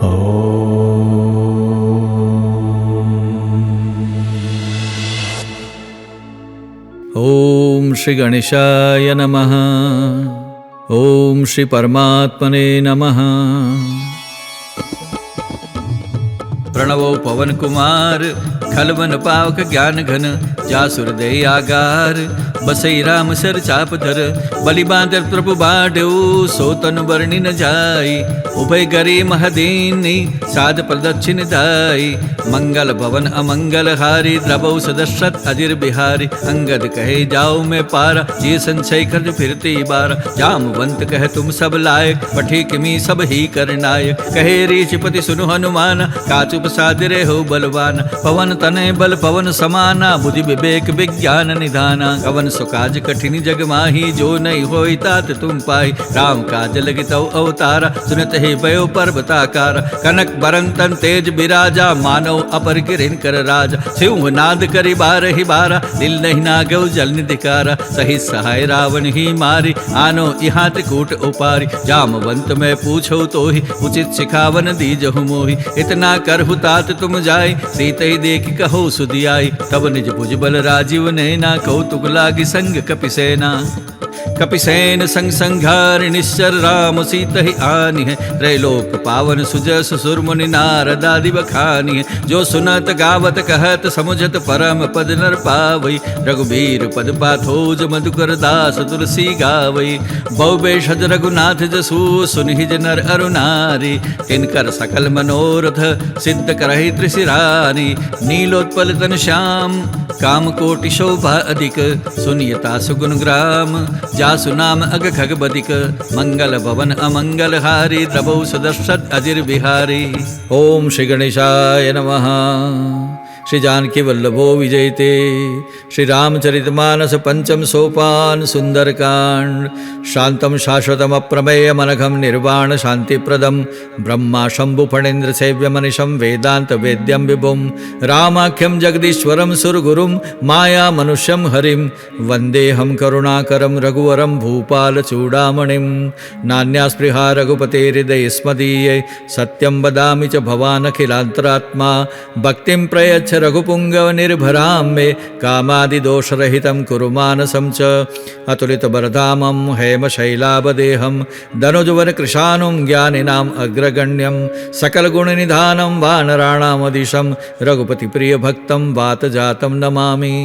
ओम श्री गणेशाय नमः। ओम श्री परमात्मने नमः। प्रणवो पवन कुमार खलवन पावक ज्ञान घन जासुर दे आगार बसई राम सर चाप धर बलि बांधर प्रभु बाढ़ो सोतन वर्णि न जाई उभय गरी महदीनी साध प्रदक्षिण दाई मंगल भवन अमंगल हारी द्रबौ सदशरथ अजिर बिहारी अंगद कहे जाओ मैं पारा ये संशय खर्च फिरती बार जामवंत कहे तुम सब लायक पठी किमी सब ही कर नायक कहे ऋषिपति सुनु हनुमान काचुप सादरे हो बलवान पवन तने बल पवन समाना बुद्धि विवेक विज्ञान निधाना कवन सुकाज कठिन जग माही जो नहीं होई तात तुम पाई राम काज लगी तव अवतारा सुनत ही भयो पर्वताकार कनक बरंतन तेज बिराजा मानव अपर किरिन कर राजा सिंह नाद करी बार ही बारा दिल नहीं नागव जल निधिकारा सही सहाय रावण ही मारी आनो यहाँ त्रिकूट उपारी जामवंत में पूछो तो ही उचित सिखावन दीजहु मोहि इतना करहु तात तुम जाय सीत ही देख कहो सुधियाई तब निज भुज बल राजीव नैना कौतुक लागी संग कपिसेना कपिसेन संग संघार निश्चर राम सीत ही आनी है त्रैलोक पावन सुजस सुरमुनि नारद आदि बखानी है जो सुनत गावत कहत समुझत परम पद नर पावई रघुबीर पद पाथोज मधुकर दास तुलसी गावई बहुबेषज रघुनाथ जसु सुनिज नर अरुनारी तिनकर सकल मनोरथ सिद्ध करहि त्रिशिरारी नीलोत्पल तन श्याम काम कोटि शोभा अधिक सुनियता सुगुण ग्राम जासु नाम अग खग बदिक मंगल भवन अमंगल हारी द्रबौ सदशरथ अजिर बिहारी। ओम श्री गणेशाय नमः। श्री जानकी वल्लभो विजयते श्री रामचरितमानस पंचम सोपान सुंदरकांड शांतम शाश्वतम अप्रमेय मनघम निर्वाण शांतिप्रदम ब्रह्मा शंभु फणेन्द्र सेव्य मनिषम वेदांत वेद्यम विभुम रामाख्यम जगदीश्वरम सुरगुरुम माया मनुष्यम हरिम वंदेहम करुणाकरम रघुवरम भूपाल चूड़ामणिम नान्यास्पृहा रघुपते हृदय स्मदीये सत्यम वदामि च भवानखिलांतरात्मा भक्तिम प्रयच्छ रघुपुंगव निर्भरां मे कामादिदोषरहितं कुरु मानसं च अतुलित बरधामं हेम शैलाभदेहं धनुजवर कृशानुं ज्ञानिनाम् अग्रगण्यं सकलगुणनिधानं वानराणामदिशं रघुपति प्रिय भक्तं वातजातं नमामि।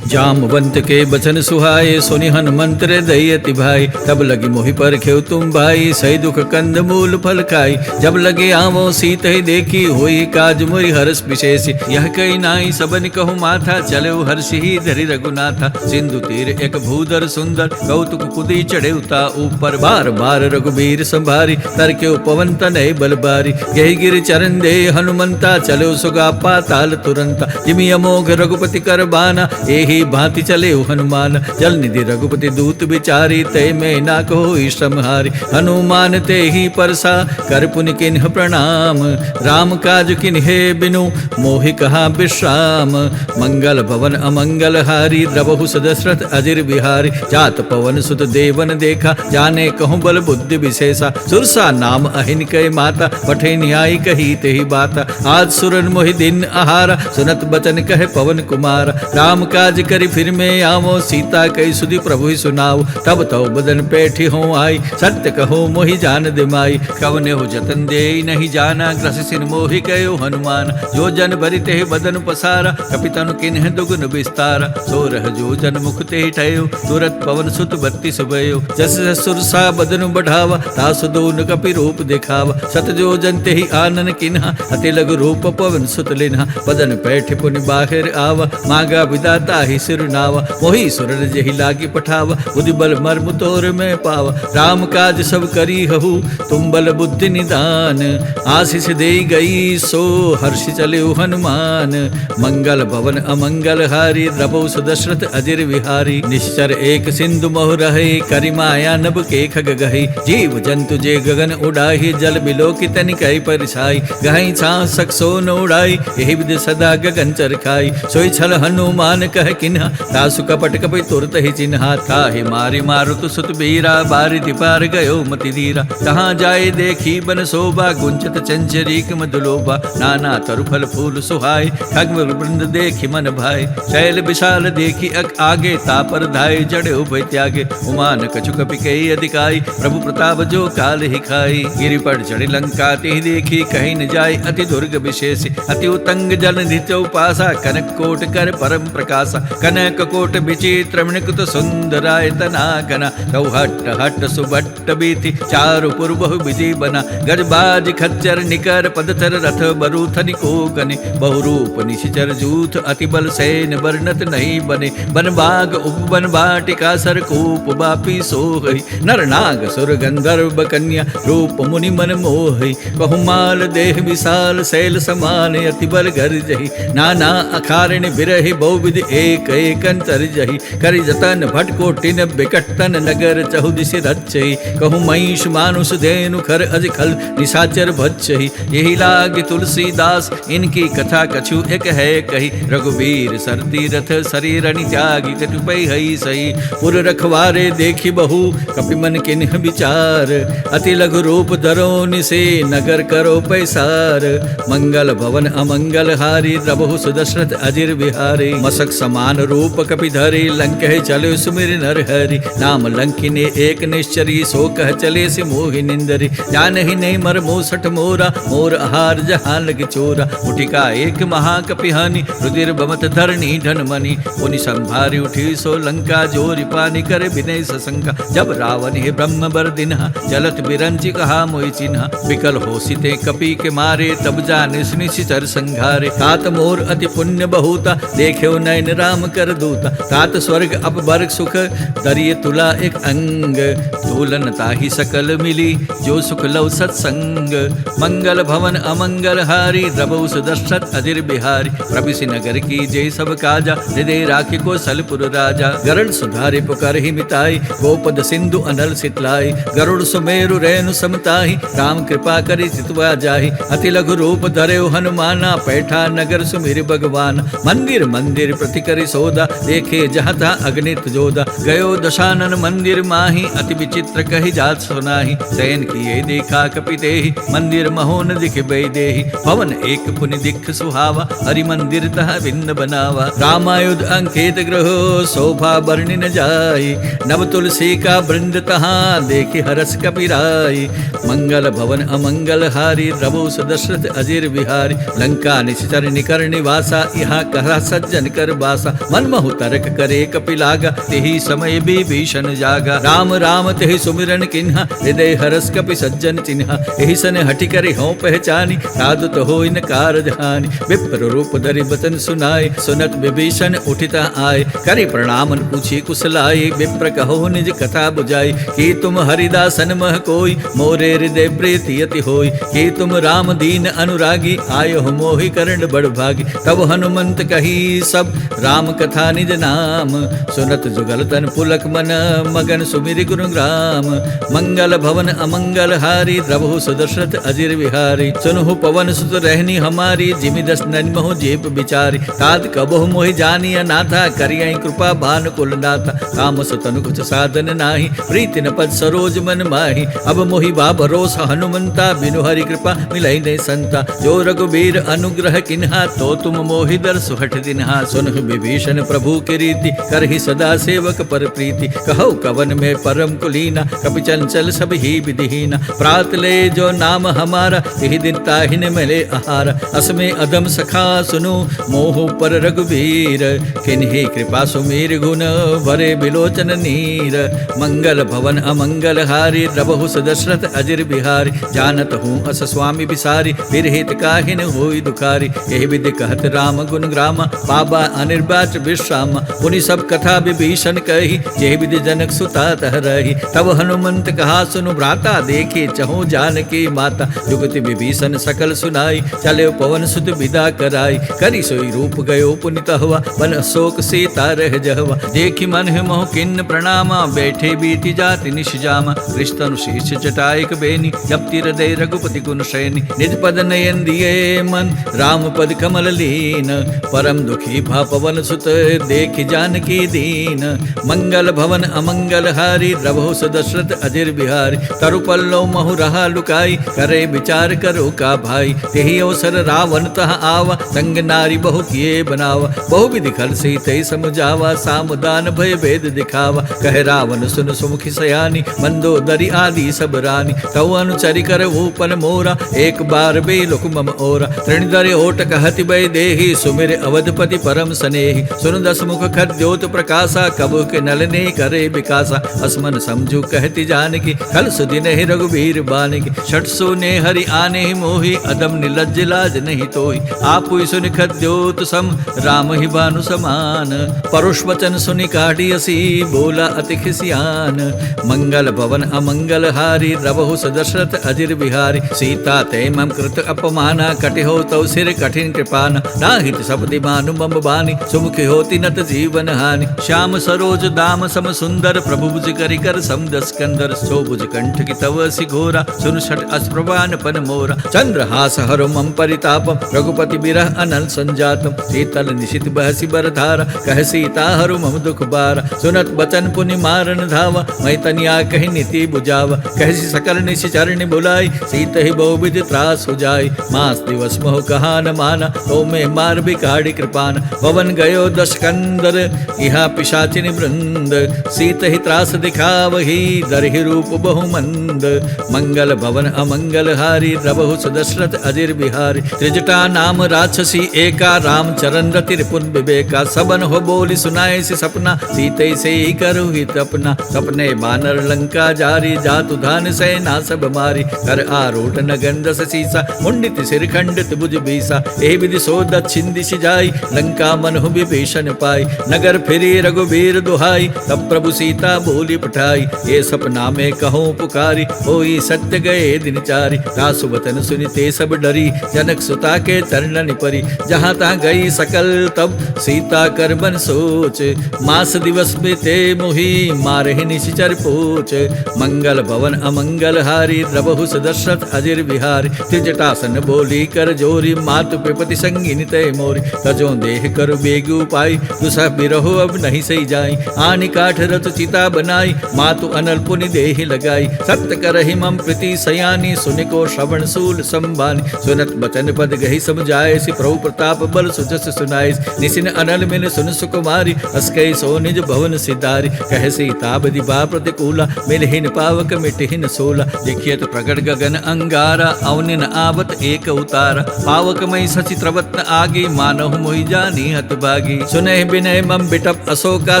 जामवंत के बचन सुहाए सुनि हनुमंत दैयति भाई तब लगी मोहि पर खेव तुम भाई सही दुख कंद मूल फल खाई जब लगे आवो सीत ही देखी होई काज मोहि हर्ष विशेष यह कई नाई सबन कहु माथा चले हर्ष ही धरि रघुनाथा सिंधु तीर एक भूधर सुंदर कौतुक कुदी चढ़े उता ऊपर बार बार रघुबीर संभारी तर के पवन तनय बलबारी यही गिर चरण दे हनुमंता चलो सुगा पाताल तुरंता जिमि अमोघ रघुपति कर बाना एही भांति चले हनुमान जल निधि रघुपति दूत बिचारी तय में ना कहो श्रम हारी हनुमान ते ही परसा कर पुनि किन्ह प्रणाम राम काज किन्हे बिनु मोहि कहा विश्राम मंगल भवन अमंगल हारी द्रबहु सदशरथ अजिर बिहारी जात पवन सुत देवन देखा जाने कहूँ बल बुद्धि विशेषा सुरसा नाम अहिन कै माता पठे न्याय कही ते ही बाता आज सुरन मोहि दिन आहारा सुनत बचन कहे पवन कुमार राम काज करी फिर में आवो सीता कई सुधि प्रभु ही सुनाओ तब तो बदन पैठी हो आई सत्य कहो मोहि जान दिमाई कवने हो जतन दे नहीं जाना ग्रस सिन मोहि कहो हनुमान जो जन भरिते ही बदन पसारा कपितनु किन्ह दुगुन विस्तारा सोरह जो जन मुख ते ठयो तुरत पवन सुत बत्तीस भयो जस सुरसा बदन बढ़ावा तासु दोन कपि रूप दिखावा सत जो जन ते ही आनन किन्हा अति लघु रूप पवन सुत लिन्हा बदन पैठ पुनि बाहिर आवा मागा विदाता ही सिरनावा मोहि सुरन जहि लागी पठावा बुद्धि बल मर्म तोर में पावा राम काज सब करी हहु तुम बल बुद्धि निदान आशीष दे गई सो हर्ष चले हनुमान मंगल भवन अमंगल हारी द्रबौ सदशरथ अजिर विहारी निश्चर एक सिंधु मोह रहे करि माया नभ के खग गही जीव जंतु जे गगन उड़ाही जल बिलो की तनिकै परिछाई गहई छा सकसो न उड़ाई यही विधि सदा गगन चरखाई सोई छल हनुमान कह किन्हा दासु कपट कपि तुरत ही चिन्हा ताहि मारि मारुत सुत बीरा बारिधि पार गयो मति धीरा तहाँ जाए देखी बन शोभा गुंजत चंचरीक मधुलोभा नाना तरु फल फूल सुहाय खग वृंद देखी मन भाई शैल विशाल देखी आगे तापर धाय जड़े उभय त्यागे उमान कछु कपि कई अधिकाई प्रभु प्रताप जो काल ही खाई गिरि पर चढ़ी लंका ते देखी कहीं न जाय अति दुर्ग विशेष अति उतंग जल नित्य उपासा कनक कोट कर परम प्रकाशा कनक कोट विचित्र मृकुत सुंदराय तना गना हट हट सुभट्ट बीति चारु पुर बहु विधि बना गजबाज खच्चर निकर पदथर रथ बरूथनि को गने बहुरूप निशिचर जूथ अति बल सैन वर्णत नहीं बने बन बाग उपवन वाटिका सरकूप बापी सोहई नर नाग सुर गंधर्व कन्या रूप मुनि मन मोहई बहुमाल देह विशाल शैल समान अति बल घर जही नाना अखारण बिरहि बहुविध एक एक अंतर जही कर जतन भटकोटिन बिकटन नगर चहुदिश रचई कहु महिष मानुष धेनु खर अज खल निशाचर भक्षई यही लाग तुलसीदास इनकी कथा कछु एक है कही रघुवीर सरती रथ शरीर त्यागी कटुपई हई सही पुर रखवारे देखी बहु कपि मन किन्ह विचार अति लघु रूप धरो निसे नगर करो पैसार मंगल भवन अमंगल हारी रबहु सुदशरथ अजिर विहारी मसक समान रूप कपि धरे लंक चले सुमिर नर हरि नाम लंकिने एक निश्चरी सो कह चले से मोहि निंदरी जान ही नहीं मर मोसठ मोरा मोर आहार जहां लग चोरा उठिका एक महाकपिहानी रुधिर बमत धरणी धन मनी पुनि संभारी उठी सो लंका जोरि पानी कर विनय सशंका जब रावण हे ब्रह्म बर दिन्हा चलत बिरंचि कहा मोहि चिन्हा विकल होसिते कपि के मारे तब जाने निशिचर संघारे तात मोर अति पुण्य बहुता देख्यो नयन राम कर दूता तात स्वर्ग अप वर्ग सुख दरिय तुला एक अंग तोलन ताहि सकल मिली जो सुख लव सत्संग मंगल भवन अमंगल हारी रबौ सुदशरथ अजिर बिहारी प्रभिसि नगर की जय सब काजा हृदय राखि को सलपुर राजा गरुड़ सुधारे पुकार ही मिताई गोपद सिंधु अनल सितलाई गरुड़ सुमेरु रेणु समताही राम कृपा करि चितवा जाहि अति लघु रूप धरेउ हनुमाना पैठा नगर सुमिर भगवान मंदिर मंदिर प्रति करि सोदा देखे जहाँ तहाँ अग्नित जोदा गयो दशानन मंदिर माही अति विचित्र कहि जात सुनाही शयन किए देखा कपि देहि मंदिर महोन दिख बई देहि भवन एक पुनि दिख सुहावा हरि मंदिर तह भिन्न बनावा रामायुध अंकित ग्रह शोभा वर्णि न जाई नव तुलसी का वृंद तहाँ देखि हरस कपिराई मंगल भवन अमंगल हारी रबो सुदशरथ अजिर बिहारी लंका निश्चर निकर निवासा यहाँ कहा सज्जन कर बासा मन महु तरक करे कपिलागा तेहि समय विभीषण जागा राम राम तेहि सुमिरन किन्हा हृदय हरस कपि सज्जन चिन्हा एहि सन हटि करे हों पहचानी साधु तो होई न कारज हानि विप्र रूप धरि बचन सुनाए सुनत विभीषण उठिता आए करि प्रणामन पूछी कुशलाए विप्र कहो निज कथा बुझाई कि तुम हरिदासन मह कोई मोरे हृदय प्रीति अति होई कि तुम राम दीन अनुरागी आयो मोहि करण बड़ भागी तब हनुमंत कही सब राम कथा निज नाम सुनत जुगल तन पुलक मन मगन सुमिरि गुरु ग्राम मंगल भवन अमंगल हारी द्रवहु सुदशरथ अजिर विहारी सुनहु पवन सुत रहनी हमारी जिमि दस नन महु जेप बिचारी तात कबहु मोहि जानी अनाथा करियहि कृपा भान कुल नाथा काम सुतनु कुछ साधन नाही प्रीति न पद सरोज मन माही अब मोहि बा भरोस हनुमंता बिनु हरि कृपा मिलई नहीं संता जो रघुबीर अनुग्रह किन्हा तो तुम मोहि दर सुहट दिन्हा सुनहु विभीषण प्रभु की रीति करहि सदा सेवक पर प्रीति कहो कवन में परम कुलीना कपि चंचल सब ही विधिहीना प्रात ले जो नाम हमारा यही दिन ताहि न मिले आहार असमे अदम सखा सुनु मोह पर रघुबीर किन्हि कृपा सुमीर गुण भरे बिलोचन नीर मंगल भवन अमंगल हारी रबहु सुदशरथ अजिर बिहारी जानत हूँ अस स्वामी बिसारी फिर हित काहिन होई दुखारी यही विधि कहत राम गुण ग्रामा बाबा अनिर्वाच विश्राम पुनि सब कथा विभीषण कही यही विधि जनक सुता तह रही तब हनुमंत कहा सुनु भ्राता देखे चहु जानकी माता जुगति विभीषण सकल सुनाई चले पवन सुत विदा कराई करी सोई रूप गयो पुनित हुआ बन अशोक सीता रह जहवा देखी मन मोह किन्न प्रणामा बैठे बीती जाति निश जामा कृष्ण शीर्ष जटायक बेनी जपति हृदय रघुपति गुण शयनी निज पद नयन दिए मन राम पद कमल लीन परम दुखी भा पवन सुत देख जानकी दीन, मंगल भवन अमंगल हारी रघु सुत दशरथ अजिर बिहारी। तरुपल्लो महु रहा लुकाई, करे विचार करो का भाई। तेहि अवसर रावण तह आवा, संग नारी बहु किए बनावा। बहु विधि खल सीते समझावा, सामदान भय भेद दिखावा। कह रावण सुन सुमुखी सयानी, मंदोदरी आदि सब रानी। तव अनुचरि कर ऊपन मोरा, एक बार बे लुक मम ओरा। तृणधर ओट कहति भय देहि, सुमिर अवधपति परम स्नेहि। सुन दस मुख खद्योत प्रकाशा, कबु के नलने करे विकासा। असमन समझू कहति जानकी, खल सुदिन ही रघुबीर बानकी। षट सोने हरि आने मोहि, अदम निलज्ज लाज नहीं तोहि। आपु सुनि खद्योत सम, राम ही बानु समान। परुष वचन सुनि काढ़ियसी, बोला अति खिसियान। मंगल भवन अमंगल हारी, रघु सुत दशरथ अजिर बिहारी। सीता ते मम कृत अपमाना, कटि हो तव सिर कठिन कृपाना। नाहित सपति मानु मम बानी, सुमुखी होती नत जीवन हानि। श्याम सरोज दाम सम सुंदर, प्रभु भुज करि कर समदस कंदर। सो भुज कंठ की तव सिघोरा, सुन षट अस्प्रवान पन मोरा। चंद्रहास हरो मम परितापम, रघुपति बिरह अनल संजातम। शीतल निशित बहसी बर धारा, कह सीता हरु मम दुख बारा। सुनत बचन पुनि मारन धावा, मैं तनिया कहि नीति बुझावा। कहसी सकल निशि चरण बुलाई, सीत ही बहु विधि त्रास हो जाई। मास दिवस मोह कहा न माना, तो में मार बिकाड़ी कृपान। पवन गयो दश कंदर, इहा पिशाचिनी वृंद। सीत ही त्रास दिखावही, दरहि रूप बहु मंद। मंगल भवन अमंगल हारी, रघु सुत दशरथ अजिर बिहारी। त्रिजटा नाम राक्षसी एका, राम चरण रति रिपुन विवेका। सबन हो बोली सुनाए से सपना, सीते से ही करो हित अपना। सपने बानर लंका जारी, जातु धान सेना सब मारी। कर आरूढ़ नगन दस सीसा, मुंडित सिर खंडित भुज बीसा। ए विधि सो दक्षिण दिशि जाई, लंका मनहु विभीषण पाई। नगर फिरी रघुबीर दुहाई, तब प्रभु सीता बोली पठाई। ये सपना में कहो पुकारी, होई सत्य गए दिन चारी। दासु वतन सुनि ते सब डरी, जनक सुता के चरणन परी। जहाँ तहाँ गई सकल तब, सीता कर मन सोच। मास दिवस में ते मोहि, मारहि निशिचर पोच। मंगल भवन अमंगल हारी, रघु सुत दशरथ अजिर बिहारी। त्रिजटासन बोली कर जोरी, मातु पिपति संगिनी तय मोरी। तजो देह कर बेगु पाई, दुसह बिरहो अब नहीं सही जाई। आनि काठ रत चिता बनाई, मातु अनल पुनि देहि लगाई। सत्य करहि मम प्रीति सयानी, सुनिको श्रवण सूल संबानी। सुनत बचन पद गहि समझाए, सि प्रभु प्रताप बल सुजस सुनाई। निसिन अनल मिन सुन सुकुमारी, अस्कै सो निज भवन सिधारी। कह सीता बदि बा प्रतिकूला, मिलहिन पावक मिटहिन सोला। देखियत प्रगट गगन अंगारा, अवनिन आवत एक उतारा। पावक मई सचि त्रवत्न आगे, मानहु मोहि जानी हत भागी। सुनहि बिनय मम बिटप अशोका,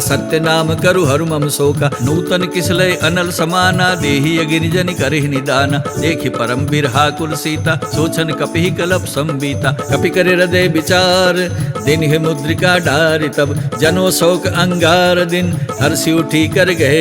सत्य नाम करु हरु मम शोका। नूतन किसलय अनल समाना, देहि अगिनि जनि करहि निदाना। देखि परम बिरहा कुल सीता, सोचन कपिहि कलप संबीता। कपि करे हृदय विचार, दिन ही मुद्रिका डारि तब। जनो शोक अंगार दिन, हर्षि उठी कर गए।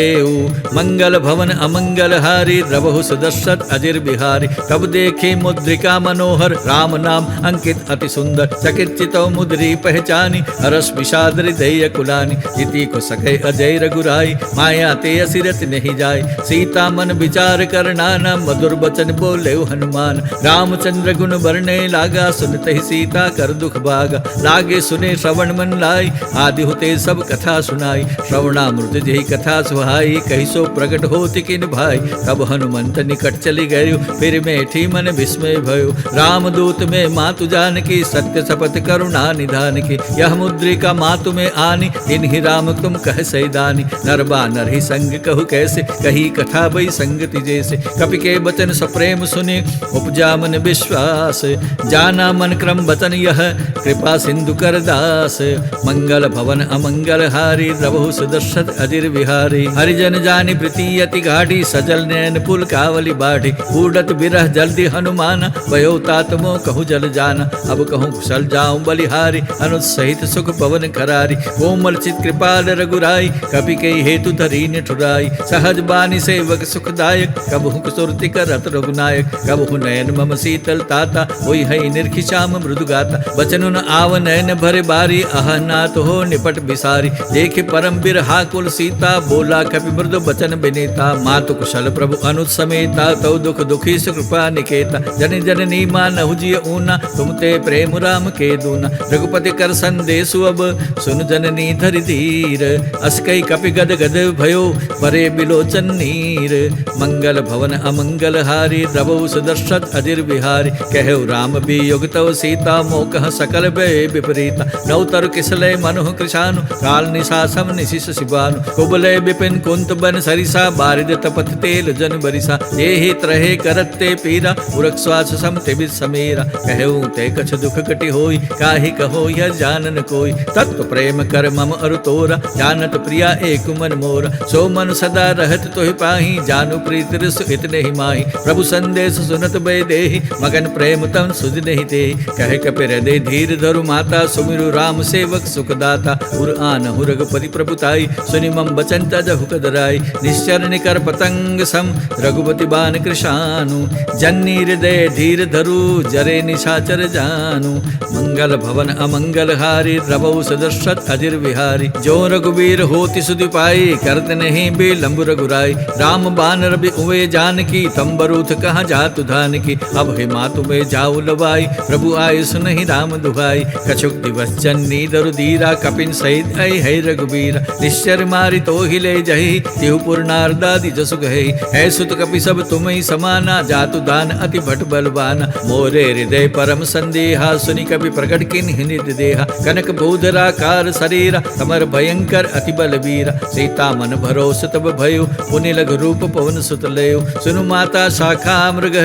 मंगल भवन अमंगल हारी, रघु सुत दशरथ अजिर बिहारी। तब देखे मुद्रिका मनोहर, राम नाम अंकित अति सुंदर। चकित चितौ मुद्री पहचानी, हरस विषाद हृदय कुलानी। इति को सके अजय रघुराई, माया ते असिरत नहीं जाय। सीता मन विचार कर नाना, मधुर बचन बोले हनुमान। रामचंद्र गुण बरने लागा, सुनते ही सीता कर दुख भागा। लागे सुने श्रवण मन लाई, आदि होते सब कथा सुनाई। श्रवणामृत जही कथा सुहाई, कही सो प्रकट होति किन भाई। तब हनुमंत निकट चली गयो, फिर बैठी मन विस्मय भयो। रामदूत में मातु जानकी, सत्य शपथ करुणा निधान की। यह मुद्रिका मातु में आनी, इन्हीं राम तुम कह सैदानी। नरबा नर ही संग कहु कैसे, कही कथा भई संगति जैसे। कपि के बचन सप्रेम सुने, उपजा मन विश्वास। जाना मन क्रम बचन यह, कृपा सिंधु कर दास। मंगल भवन अमंगल हारी, रघु सुत दशरथ अजिर बिहारी। हरिजन जानि प्रीति अति गाढ़ी, सजल नैन पुल कावली बाढ़ी। कूडत बिरह जल्दी हनुमान, भयो तात मोह कहु जल जाना। अब कहूँ कुशल जाऊं बलिहारी, अनुज सहित सुख पवन करारी। कोमल चित कृपाल रघुराई, कपि के हेतु धरी निठुराई। सहज बानी सेवक सुखदायक, कबहु सुरति करत रघुनायक। कबहु नयन मम शीतल ताता, होई है निर्खि श्याम मृदु गाता। बचन न आव नयन भरे बारी, अह नाथ हो निपट बिसारी। देखे परम बिरहा कुल सीता, बोला कपि मृदु बचन बिनीता। मातु कुशल प्रभु अनुज समेता, तौ दुख दुखी सुकृपा निकेता। जन जननी मानहु जिय ऊना, तुम ते प्रेम राम के दूना। रघुपति कर संदेशु सुअब सुन जननी धरि धीर अस कई कपि गद गद भयो परे बिलोचन नीर मंगल भवन अमंगल हारी द्रवौ सुदर्शत अजिर बिहारी कहु राम वियोग तव सीता मोकह सकल भय विपरीता नवतर किसलय मनुह कृशानु काल निशासम निशिष शिवानु कुबलय विपिन कुंत बन सरिसा बारिद तपत तेल जन बरिसा देहि त्रहे करते पीरा उरक श्वास सम तिबित समीरा कहु ते कछ दुख कटि होई काहि कहो यह जानन कोई तत्व प्रेम कर मम अरु तोरा जानत प्रिया एक मन मोरा सो मन सदा रहत तोहि पाही जानु प्रीति रस इतने ही माही प्रभु संदेश सुनत बय देहि मगन प्रेम तम सुध नहीं दे कह कपिर दे धीर धरु माता सुमिरु राम सेवक सुखदाता उर आन रघुपति प्रभुताई सुनि मम बचन तज हुकदराई निश्चर निकर पतंग सम रघुपति बान कृशानु जन्नी हृदय धीर धरु जरे निशाचर जानु मंगल भवन अमंगल हारी द्रवौ सदर्शत अजिर विहारी जो रघुवीर होति सुधि पाई करत नहीं बिलंब रघुराई राम बान रवि उवे जानकी तंबरूथ कहाँ जातु धान की अब हे मातु में जाऊ लवाई प्रभु आय सुनहि राम दुहाई कछुक दिवस जन्नी दरु धीरा कपिन सहित ऐ है रघुवीर निश्चर मारि तो हिले जहि तिहुपुर नारदादि जसु गहि है सुत कपि सब तुम ही समाना जातु दान अति भट बलवाना मोरे हृदय परम संदेहा सुनि कपि प्रकट किन निध देहा कनक भूधराकार शरीरा कमर भयंकर अति बलवीरा सीता मन भरोस तब भयो पुनि लघु रूप पवन सुत लयो सुनु माता शाखा मृग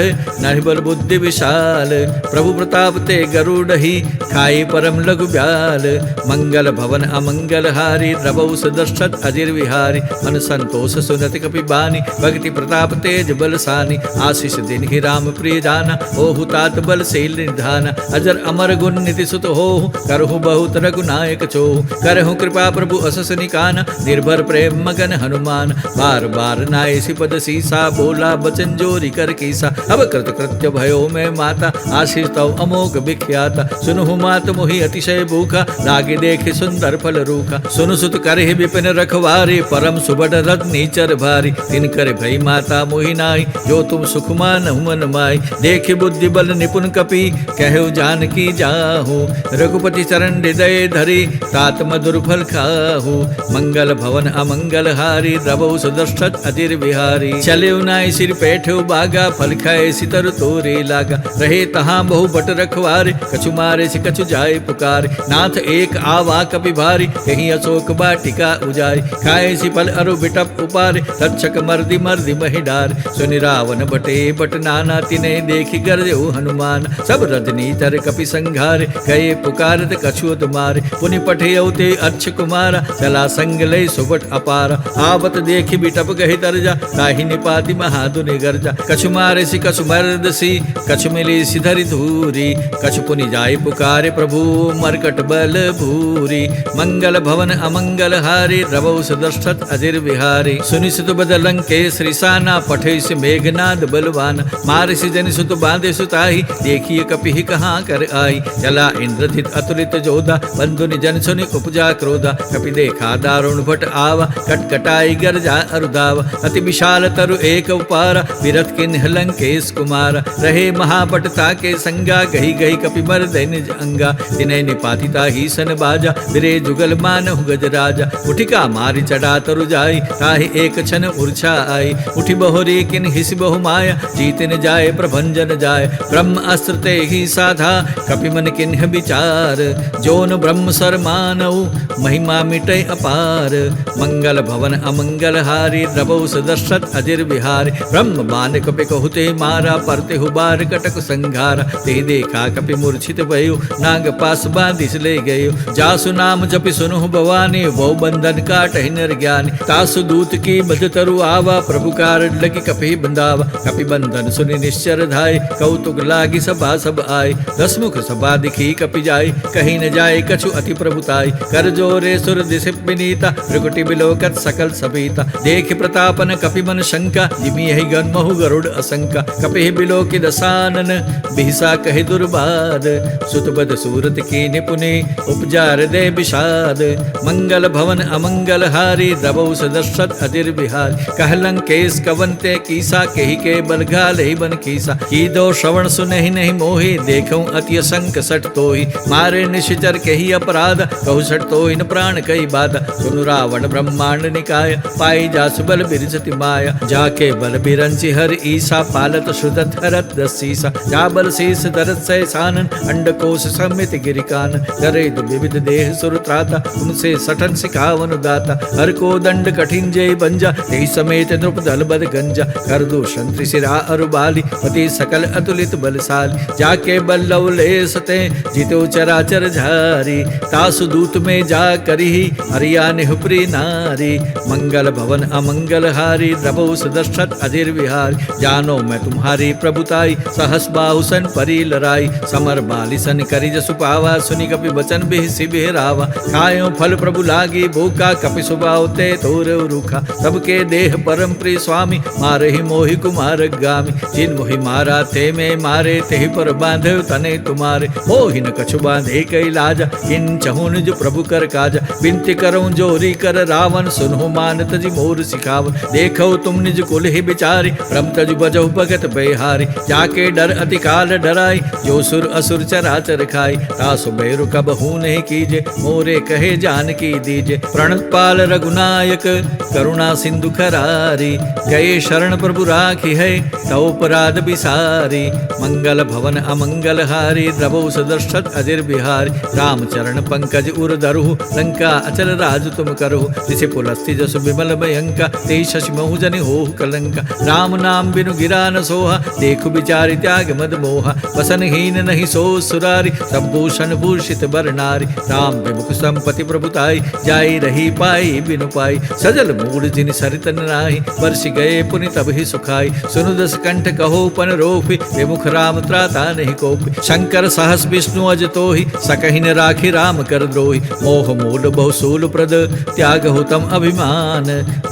नहि बल बुद्धि विशाल प्रभु प्रताप ते गरुड़हि खाई परम लघु ब्याल मंगल भवन अमंगल हारी द्रवौ सदर्शत अजिर विहारी मन संतोष सुनत कपि बानी भक्ति प्रताप तेज बलसानी आशीष दिन ही राम प्रिय जाना ओहु तात बल शील निधाना अजर अमर गुण निति सुत हो करहु बहुत रघुनायक चो करहु कृपा प्रभु असस निकाना निर्भर प्रेम मगन हनुमान बार बार नाय सिपद सीसा बोला बचन जोरी कर कीसा अब कृत कृत्य भयो में माता आशीष तव अमोघ विख्याता सुनु मात मोहि अतिशय भूखा लागे देखे सुंदर फल रूखा सुनु सुत करे विपिन रखवारी परम सुबड रथ नीचर भारी तिन कर भई माता मोहि नाई जो तुम सुखमान मन माई देखे बुद्धि बल निपुण कपि कहु जानकी जाहू रघुपति चरण हृदय धरी तात मधुर फल खाहू मंगल भवन अमंगल हारी द्रवौ सदर्शत अजिर विहारी चले नाई सिर पैठो बागा फल खाए सितर तोरे लागा रहे तहाँ बहु बट रखवारे कछु मारे से कछु जाए पुकार नाथ एक आवा कपि भारी यही अशोक बाटिका उजारी खाए सि फल अरु बिटप उपारे तक्षक मर्दि मर्दि महि डार सुनि रावण बटे बट नाना तिने देखि गरजहु हनुमान सब रजनी तर कपि संघारे गए पुकारत कछुअत मारे पुनि पठेउ ते अच्छ कुमारा चला संग लय सुबट अपारा आवत देखि बिटप गहि तरजा ताहि निपाति महादुनि गर्जा कछु मारे सि कछु मर्द सी कछु मिली सिधरि धूरी कछु पुनि जाय पुकारे प्रभु मरकट बल भूरी मंगल भवन अमंगल हारी द्रवौ सदर्शत अजिर विहारी सुनि सुत बदलंके श्रीसाना पठे से मेघनाद बलवान मारे से जन सुत बांधे सुताही देखिए कपि कहाँ कर आई चला इंद्रधित अतुलित जोधा बंधु निजन सुनि उपजा क्रोधा कपि देखा दारुण भट आवा कटकटाई गर्जा अरुदावा अति विशाल तरु एक उपारा विरथ किन्ह लंकेश कुमारा रहे महापटता के संगा गही गही कपि मर निज अंगा तिने निपातिता ही सन बाजा बिरे जुगल मानहु गजराजा उठिका मारि चढ़ा तरु जाई ताहि एक क्षण मूर्छा आई उठी बहुरी किन हिस बहु माया जीतन जाए प्रभंजन जाए ब्रह्म अस्त्र ते ही साधा कपि मन किन्ह विचार जोन ब्रह्म सर मानऊ महिमा मिटे अपार मंगल भवन अमंगल हारी द्रवौ सदर्शत अजिर विहारी ब्रह्म बान कपि कहुते मारा परते हुबार कटक संघारा ते देखा कपि मूर्छित भयो नाग पास बांधिस ले गयो जासु नाम जपि सुनु भवानी वो बंधन काटहि नर ज्ञानी तासु दूत की मध तरु आवा प्रभु कारण लगी कपि बंधावा कपि बंधन सुनि निश्चर धाय कौतुक लागी सभा सब आय दसमुख सभा दिखी कपि जाय कहीं न जाय कछु अति प्रभुताई कर जोरे सुर दिश विनीता प्रकुटि बिलोकत सकल सबीता देख प्रतापन कपि मन शंका जिमि यही गन्महु गरुड़ असंका कपि बिलोकि दसानन बिहसा कहि दुर्बाद सुतबद सूरत की निपुने उपजा हृदय विषाद मंगल भवन अमंगल हारी द्रवौ सदर्शत अजिर बिहार कहलंकेश कवंते कीसा कही के बलघाल ही बन कीसा की दो श्रवण सुनहि नहीं मोहि देखऊं अति संक सट तोहि मारे निश्चर कही ही अपराध, कहु सट तो इन प्राण कई बाधा। सुनु रावण ब्रह्मांड निकाय, पाई जासु बल बिरजति माया। जाके बल बिरंचि हर ईसा, पालत शुदत हरत दसीसा। जा बल शीस धरत सहसानन, अंडकोश समित गिरिकान। करे दु विविध देह सुर त्राता, उनसे सठन सिखावन दाता। हर को दंड कठिन जय बंजा, तेहि समेत नृप दल बद गंजा। कर दो शंत्रि सिरा अरुबाली, पति सकल अतुलित बलशाली। जाके बल लवले सते, जितो चराचर झारी। तासु दूत में जा करी, हरिया निहुप्री नारी। मंगल भवन अमंगल हारी, द्रवो सदर्शत अजिर विहारी। जानो मैं तुम्हारी प्रभुताई, सहस बाहु सन परी लराई। समर बाली सन करी जसु पावा, सुनि कपि बचन बिहसि बिहरावा। खायो फल प्रभु लागी भूखा, कपि सुबाहु ते तोर रूखा। सबके देह परम प्रिय स्वामी, मारहि मोहि कुमार गामी। जिन मोहि मारा ते में मारे, तेहि पर बांधे तने तुम्हारे। मोहि न कछु बांधे कई लाजा, किन चहु निज प्रभु कर काजा। बिनती करऊं जोरी कर रावण, सुनहु मान तजि मोर सिखावन। देखो तुम निज कुल ही बिचारी, भ्रम तजु बजहु भगत बेहारी। जाके डर अति काल डराई, जो सुर असुर चराचर खाई। तासु बेरु कबहु नहीं कीजे, मोरे कहे जान की दीजे। प्रणपाल रघुनायक, करुणा सिंधु खरारी। गए शरण प्रभु राखी है, तौ अपराध बिसारी। मंगल भवन अमंगल हारी, द्रवो सदर्शत अजिर बिहारी। राम चरण पंकज उर धरहु, लंका अचल राज तुम करहु। ऋषि पुलस्ति जसु विमल भयंका, तेहि शशि महु जनि होहु कलंका। राम नाम बिनु गिरा न सोहा, देखु बिचारी त्याग मद मोहा। वसनहीन नहीं सो सुरारी, सब भूषण भूषित बर नारी। राम विमुख संपति प्रभुताई, जाई रही पाई बिनु पाई। सजल मूड जिन सरित नाहि, वर्षि गए पुनि तब ही सुखाई। सुनु दस कंठ कहो पन रोपि, विमुख राम त्राता नहीं कोपि। शंकर सहस विष्णु अज तोहि, सकहि न राखि राम कर द्रोहि। मोह मूल बहु सूल प्रद, त्याग हुतम अभिमान।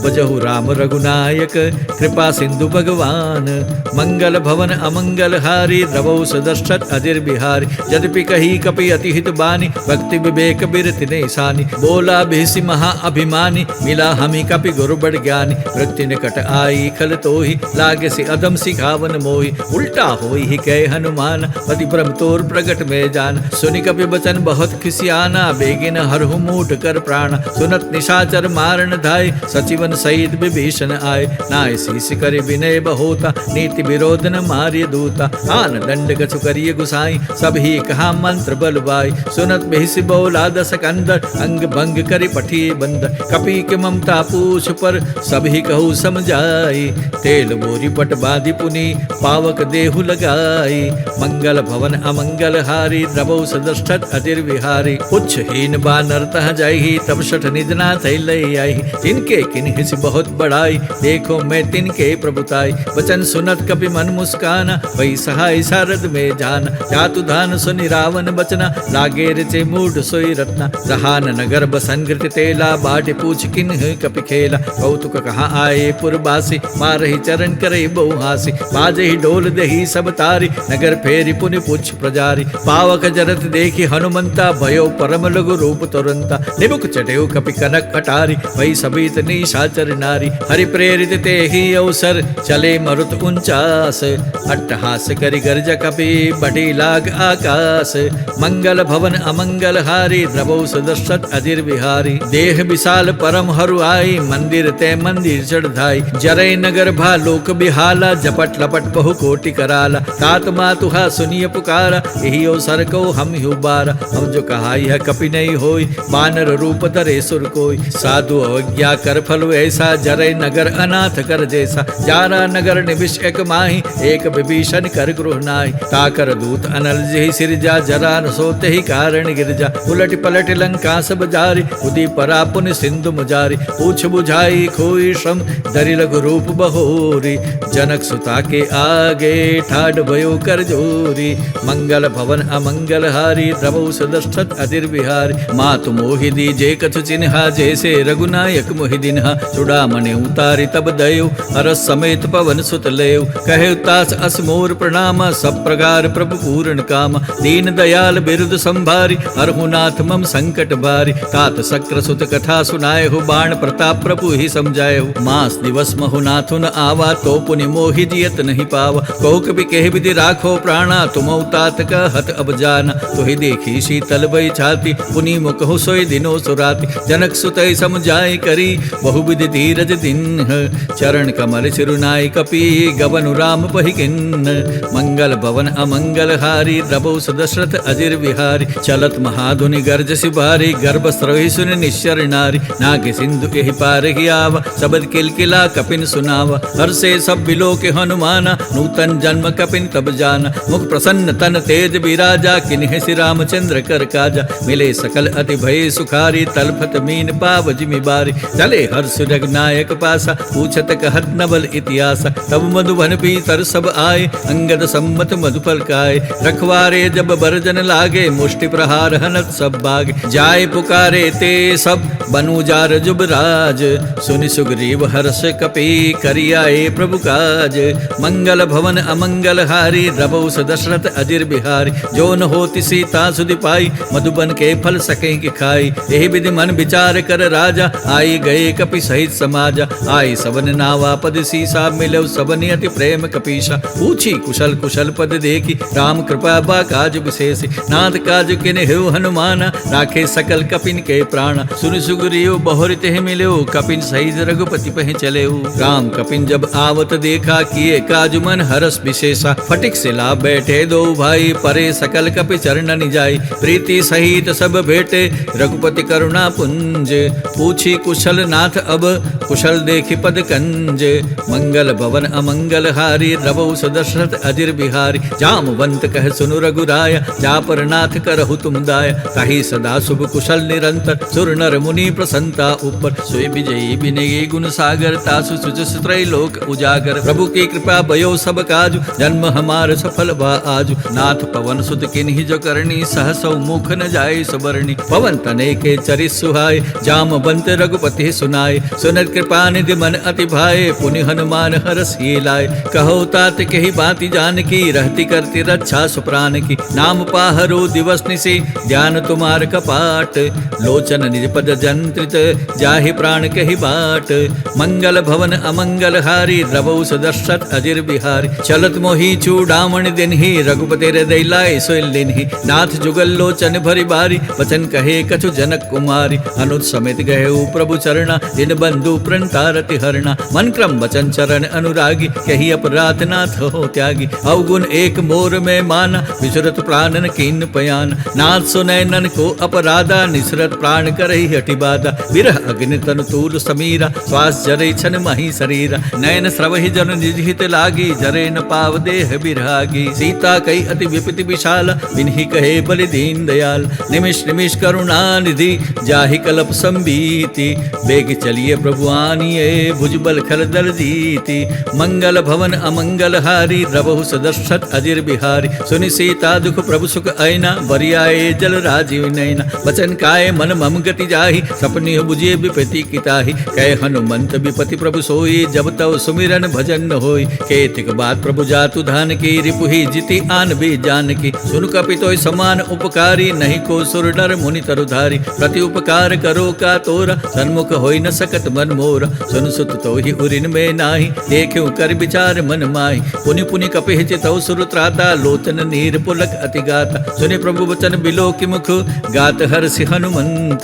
बजहु राम रघुनायक, कृपा सिंधु भगवान। मंगल भवन अमंगल हारी, द्रवो सदर्शत अजिर बिहारी। यद्यपि कही कपि अति हित बानी, भक्ति विवेक बिरति निशानी। बोला बिहसि महा अभिमानी, मिला हमी कपि गुरु बड़ ज्ञानी। वृत्ति निकट आई खल तोहि, लागे से अदम सिखावन मोहि। उल्टा होई ही कह हनुमान, पति भ्रम तोर प्रगट में जान। सुनि कपि बचन बहुत खिसियाना, बेगिन हरहु मूढ़ कर प्राण। सुनत निशाचर मारन धाय, सचिवन सहित विभीषण आए। नाय शीस कर विनय बहोता, नीति विरोध न मार्य दूता। आन दंड कछु करिय गुसाई, सब ही कहा मंत्र बल बाई। सुनत बिहसि बोला दस कंदर, अंग भंग करि पठिए बंदर। कपि के ममता पूछ पर, सब ही कहू समझाई। तेल बोरी पट बांधि पुनि, पावक देहु लगाई। मंगल भवन अमंगल हारी, द्रवो सदर्शत अजिर विहारी। उच्च हीन बानर तह जाई, तब शठ निजना थैलई आई। तिनके किन्हिस बहुत बड़ाई, देखो मैं तिनके प्रभुताई। वचन सुनत कपि मन मुस्काना, वही सहाय सारद में जान। जातु धान सुनि रावण बचना, लागे रिचे मूढ़ सोई रत्ना। रहान नगर बसन घृत तेला, बाट पूछ किन्ह कपि खेला। कौतुक कहाँ आए पुरबासी, मारहि चरण करे बहु हासी। बाजहि ढोल दही सब तारी, नगर फेरी पुनि पुछ प्रजारी। पावक जरत देखि हनुमंता, भयो परम लघु रूप तुरंता। निमुख चढ़ेउ कपि कनक अटारी, वही सभी निशाचर नारी। हरि प्रेरित ते ही अवसर, चले मरुत उनचास। अट्टहास करि गर्ज कपि, बढ़ी लाग आकाश। मंगल भवन अमंगल हारी, द्रवो सदर्शत अजिर विहारी। देह विशाल परम हरु आई, मंदिर ते मंदिर चढ़ाई। जरै नगर भा लोक बिहाला, जपट लपट बहु कोटि कराला। तात मातुहा सुनिय पुकारा, यही अवसर को हम ही उबारा। हम जो कहा यह कपि नहीं होई, बानर रूप धरे सुर कोई। साधु अवज्ञा कर फल ऐसा, जरै नगर अनाथ कर जैसा। जारा नगर निविष एक माही, एक विभीषण कर गृह नाहि। ताकर दूत अनल जहि सिरजा, जरा न सोते ही कारण गिरजा। उलट पलट लंका सब जारी, उदी परा पुन सिंधु मुजारी। पूछ बुझाई खोई श्रम, धरि लघु रूप बहोरी। जनक सुता के आगे, ठाड भयो कर जोरी। मंगल भवन अमंगल हारी, द्रवो सदर्शत अजिर विहारी। मातु मोहि दीजे कछु चिन्हा, जैसे रघुनायक मोहि दिन्हा। चूड़ामणि उतारी तब दयो, अरस समेत पवन सुत लेव। कहे तास अस मोर प्रणाम, सब प्रकार प्रभु पूर्ण काम। दीन दयाल बिरुद संभारी, हरहुनाथ मम संकट भारी। तात शक्र सुत कथा सुनाए हो, बाण प्रताप प्रभु ही समझाए हो। मास दिवस महुनाथु न आवा, तो पुनि मोहि जियत नहीं पावा। कहो कभी कह विधि राखो प्राणा, तुम तात का हत अब जाना। तुहि देखी सीता शीतल भई छाती, पुनि मुकहु सोई दिनो सुराती। जनक सुतई समझाई करी, बहुविधि धीरज दिन्ह, चरण कमल सिरुनाई कपि, गबनु राम पहि किन्न। मंगल भवन अमंगल हारी, द्रबौ दशरथ अजिर विहारी। चलत महाधुनि गर्ज सिबारी, गर्भ स्रवहि सुनि निश्चर नारी। नागे सिंधु एहि पार ही आवा, सबद किलकिला कपिन सुनावा। हर्षे सब बिलो के हनुमाना, नूतन जन्म कपिन तब जाना। मुख प्रसन्न तन तेज विराजा, किन्हि श्री रामचंद्र कर काजा। मिले सकल अति भय सुखारी, तलफत मीन पाव जिमि बारी। चले हर्ष रघुनायक पासा, पूछत कहत नवल इतिहासा। तब मधुबन पीतर सब आए, अंगद सम्मत मधुफल खाए। रखवारे जब बरजन लागे, मुष्टि प्रहार हनत सब बागे। जाय पुकारे ते सब, बनु जार जुबराज। सुनि सुग्रीव हर्ष कपि, करियाए प्रभु काज। मंगल भवन अमंगल हारी, द्रबौ दशरथ अजिर बिहारी। जो न होति सीता सुधि पाई, मधुबन के फल सके कि खाई। एहि विधि मन विचार कर राजा, आई गए कपि सहित समाजा। आई सबन नावा पद सीसा, मिलौ सबनि अति प्रेम कपीसा। पूछी कुशल कुशल पद देखी, राम कृपा बा काज विशेष। नाथ काज किने हेउ हनुमाना, राखे सकल कपिन के प्राण। सुनि सुग्रीव बहुरित मिल्यो, कपिन सहित रघुपति पहि चलेउ। राम कपिन जब आवत देखा, किए काज मन हरस विशेषा। फटिक से ला बैठे दो भाई, परे सकल कपि चरणन जाई। प्रीति सहित सब भेटे, रघुपति करुणा पुंज। पूछी कुशल नाथ अब, कुशल देखि पद कंज। मंगल भवन अमंगल हारी, द्रबौ दशरथ अजिर बिहारी। जामवंत कह सुनु रघुराया, जा पर नाथ करहु तुम दाया। ताहि सदा शुभ कुशल निरंतर, सुर नर मुनि प्रसन्नता ऊपर। सोई विजयी विनयी गुण सागर, तासु सुजस त्रैलोक उजागर। प्रभु की कृपा भयो सब काजु, जन्म हमार सफल भा आजु। नाथ पवन सुत किन्हि जो करनी, सहसौ मुख न जाय सुबरनी। पवन तने के चरित सुहाय, जामवंत रघुपति सुनाय। सुनत कृपा निधि मन अति भाए, पुनि हनुमान हरस ही लाए। कहो तात कही बाती जानकी, रहती करती रक्षा सुप्राण की। नाम पाहरो दिवस निशि, ध्यान तुम्हार कपाट। लोचन निज पद जंत्रित, जाहि प्राण कही बाट। मंगल भवन अमंगल हारी, द्रबौ दशरथ अजिर बिहारी। चलत मोहि चूड़ामणि दिनहि, रघुपति हृदय लाए सोई लिन्हि। नाथ जुगल लोचन भरि बारी, वचन कहे कछु जनक कुमारी। अनुज समेत गए प्रभु चरणा, दिन बंधु प्रणतारति हरणा। मन क्रम वचन चरण अनुरागी, कही अपराध नाथ हो त्यागी। अवगुण एक मोर में माना, विचरत प्राणन कीन पयान। नाथ सुनय नन को अपराधा, निसरत प्राण करहि हठि बाधा। विरह अग्नि तनु तूल समीरा, श्वास जरे छन मही शरीरा। नयन स्रवहि जन निज हित लागी, जरे न पाव देह बिरहागी। सीता कई अति विपति विशाल, बिन्हि कहे बलि दीन दयाल। निमिष निमिष करुणा निधि, जाहि कलप संबीति। बेग चलिए प्रभु आनिए, भुजबल खल दल जीति। मंगल भवन अमंगल हारी, द्रबौ दशरथ अजिर बिहारी। सुनि सीता दुख प्रभु सुख ऐना, बरियाए जल राजीव नैना। वचन काय मन मम गति जाहि, सपनि बुझे विपति किताहि। कह हनुमंत विपति प्रभु सोई, जब तव सुमिरन भजन न होई। केतिक बात प्रभु जातु धान की, रिपुहि जिति आन बे जान की। सुन कपि तोय समान उपकारी, नहीं को सुर नर मुनि तरुधारी। प्रति उपकार करो का तोरा, सन्मुख होई न सकत मन मोरा। सुन सुत तो ही उरिन में नाही, देखियो कर विचार मन माही। पुनि पुनि कपि चितौ सुर त्राता, लोचन नीर पुलक अति गाता। सुनि प्रभु वचन बिलो कि मुख, गात हर्षि हनुमंत।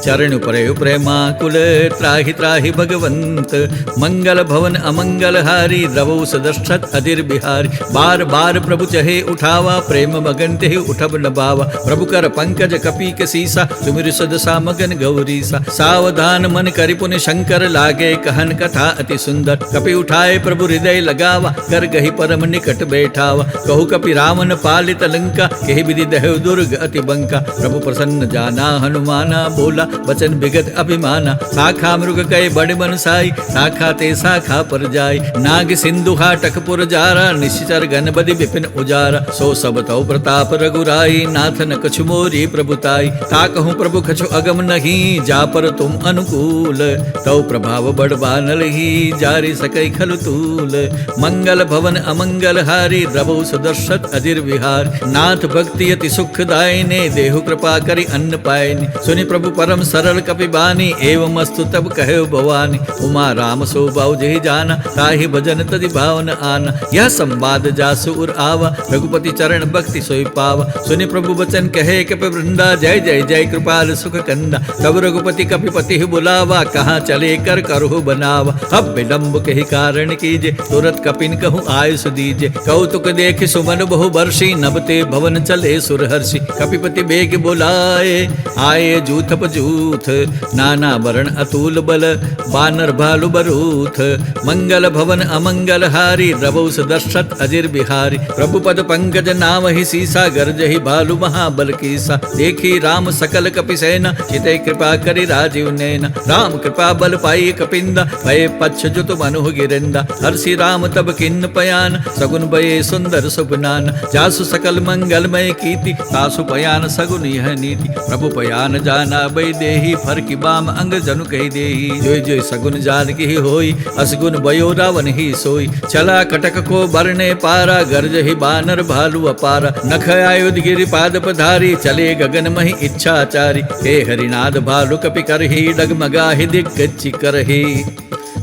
चरण परे प्रेमाकुल, त्राहि त्राहि भगवंत। मंगल भवन अमंगल हारी, द्रबौ दशरथ अजिर बिहारी। बार बार प्रभु चहे उठावा, प्रेम मगन तेहि उठब न बावा। प्रभु कर पंकज कपि के सीसा, सुमिर सदसा मगन गौरीसा। सावधान मन करि पुनि शंकर, लागे कहन कथा अति सुंदर। कपि उठाए प्रभु हृदय लगावा, कर गहि परम निकट बैठावा। कहु कपि रावण पालित लंका, केहि विधि दहु दुर्ग अति बंका। प्रभु प्रसन्न जाना हनुमाना, बोला वचन विगत अभिमाना। शाखा मृग कहे बड़ मन साई, शाखा ते शाखा पर जाई। नाग सिंधु हाटक पुर जारा, निश्चर गणबदि विपिन उजारा। सो सब तौ प्रताप रघुराई, नाथ न कछु मोरी प्रभुताई। ताकहु प्रभु कछु अगम नहीं, जा पर तुम अनुकूल। तौ प्रभाव बड़ बानल ही, जारि सकै खलु तूल। मंगल भवन अमंगल हारी, द्रबौ दशरथ अजिर विहार। नाथ भक्ति अति सुख दायने, देहु कृपा करि अन्न पायनि। सुनि प्रभु परम सरल कपि बानी, एवं अस्तु तब कहे भवानी। उमा राम सो बाउ जहि जाना, ताहि भजन तदि भावन आना। यह संवाद जासु उर आवा, रघुपति चरण भक्ति सोई पावा। सुनि प्रभु वचन कहे कपि वृंदा, जय जय जय कृपाल सुख कंदा। तब रघुपति कपिपति बुलावा, कहाँ चले कर करहु बनावा। अब विलंब कही कारण कीजे, तुरत कपिन कहूँ आयुष दीजे। कौतुक देख सुमन बहु बरसी, नबते भवन चले सुरहर्षि। कपिपति बेग बुलाए, आए जूथप जूथ, नाना वरण अतुल बल, बानर भालु बरूथ। मंगल भवन अमंगल हारी, द्रवौस दशरथ अजिर बिहारी। प्रभु पद पंकज नामहि सीसा, गरजहि भालु महाबल कीसा। देखी राम सकल कपि सेना, चिते कृपा करि राजीव नैना। राम कृपा बल पाई कपिंदा, भय पक्ष जुत मनु गिरिंदा। हर्षि राम तब किन्न पयान, सगुन बये सुंदर सुपनान। जासु सकल मंगलमय कीति, तासु पयान सगुन यह नीति। प्रभु पयान जाना बै देही, फर की बाम अंग जनु कही देही। जोय जोय सगुन जान की होई, असगुन बयो रावण ही सोई। चला कटक को बरने पारा, गर्ज ही बानर भालु अपारा। नख आयुध गिरि पाद पधारी, चले गगन मही इच्छाचारी। हे हरिनाद भालु कपि करही, डगमगाहि दिग्गज करही।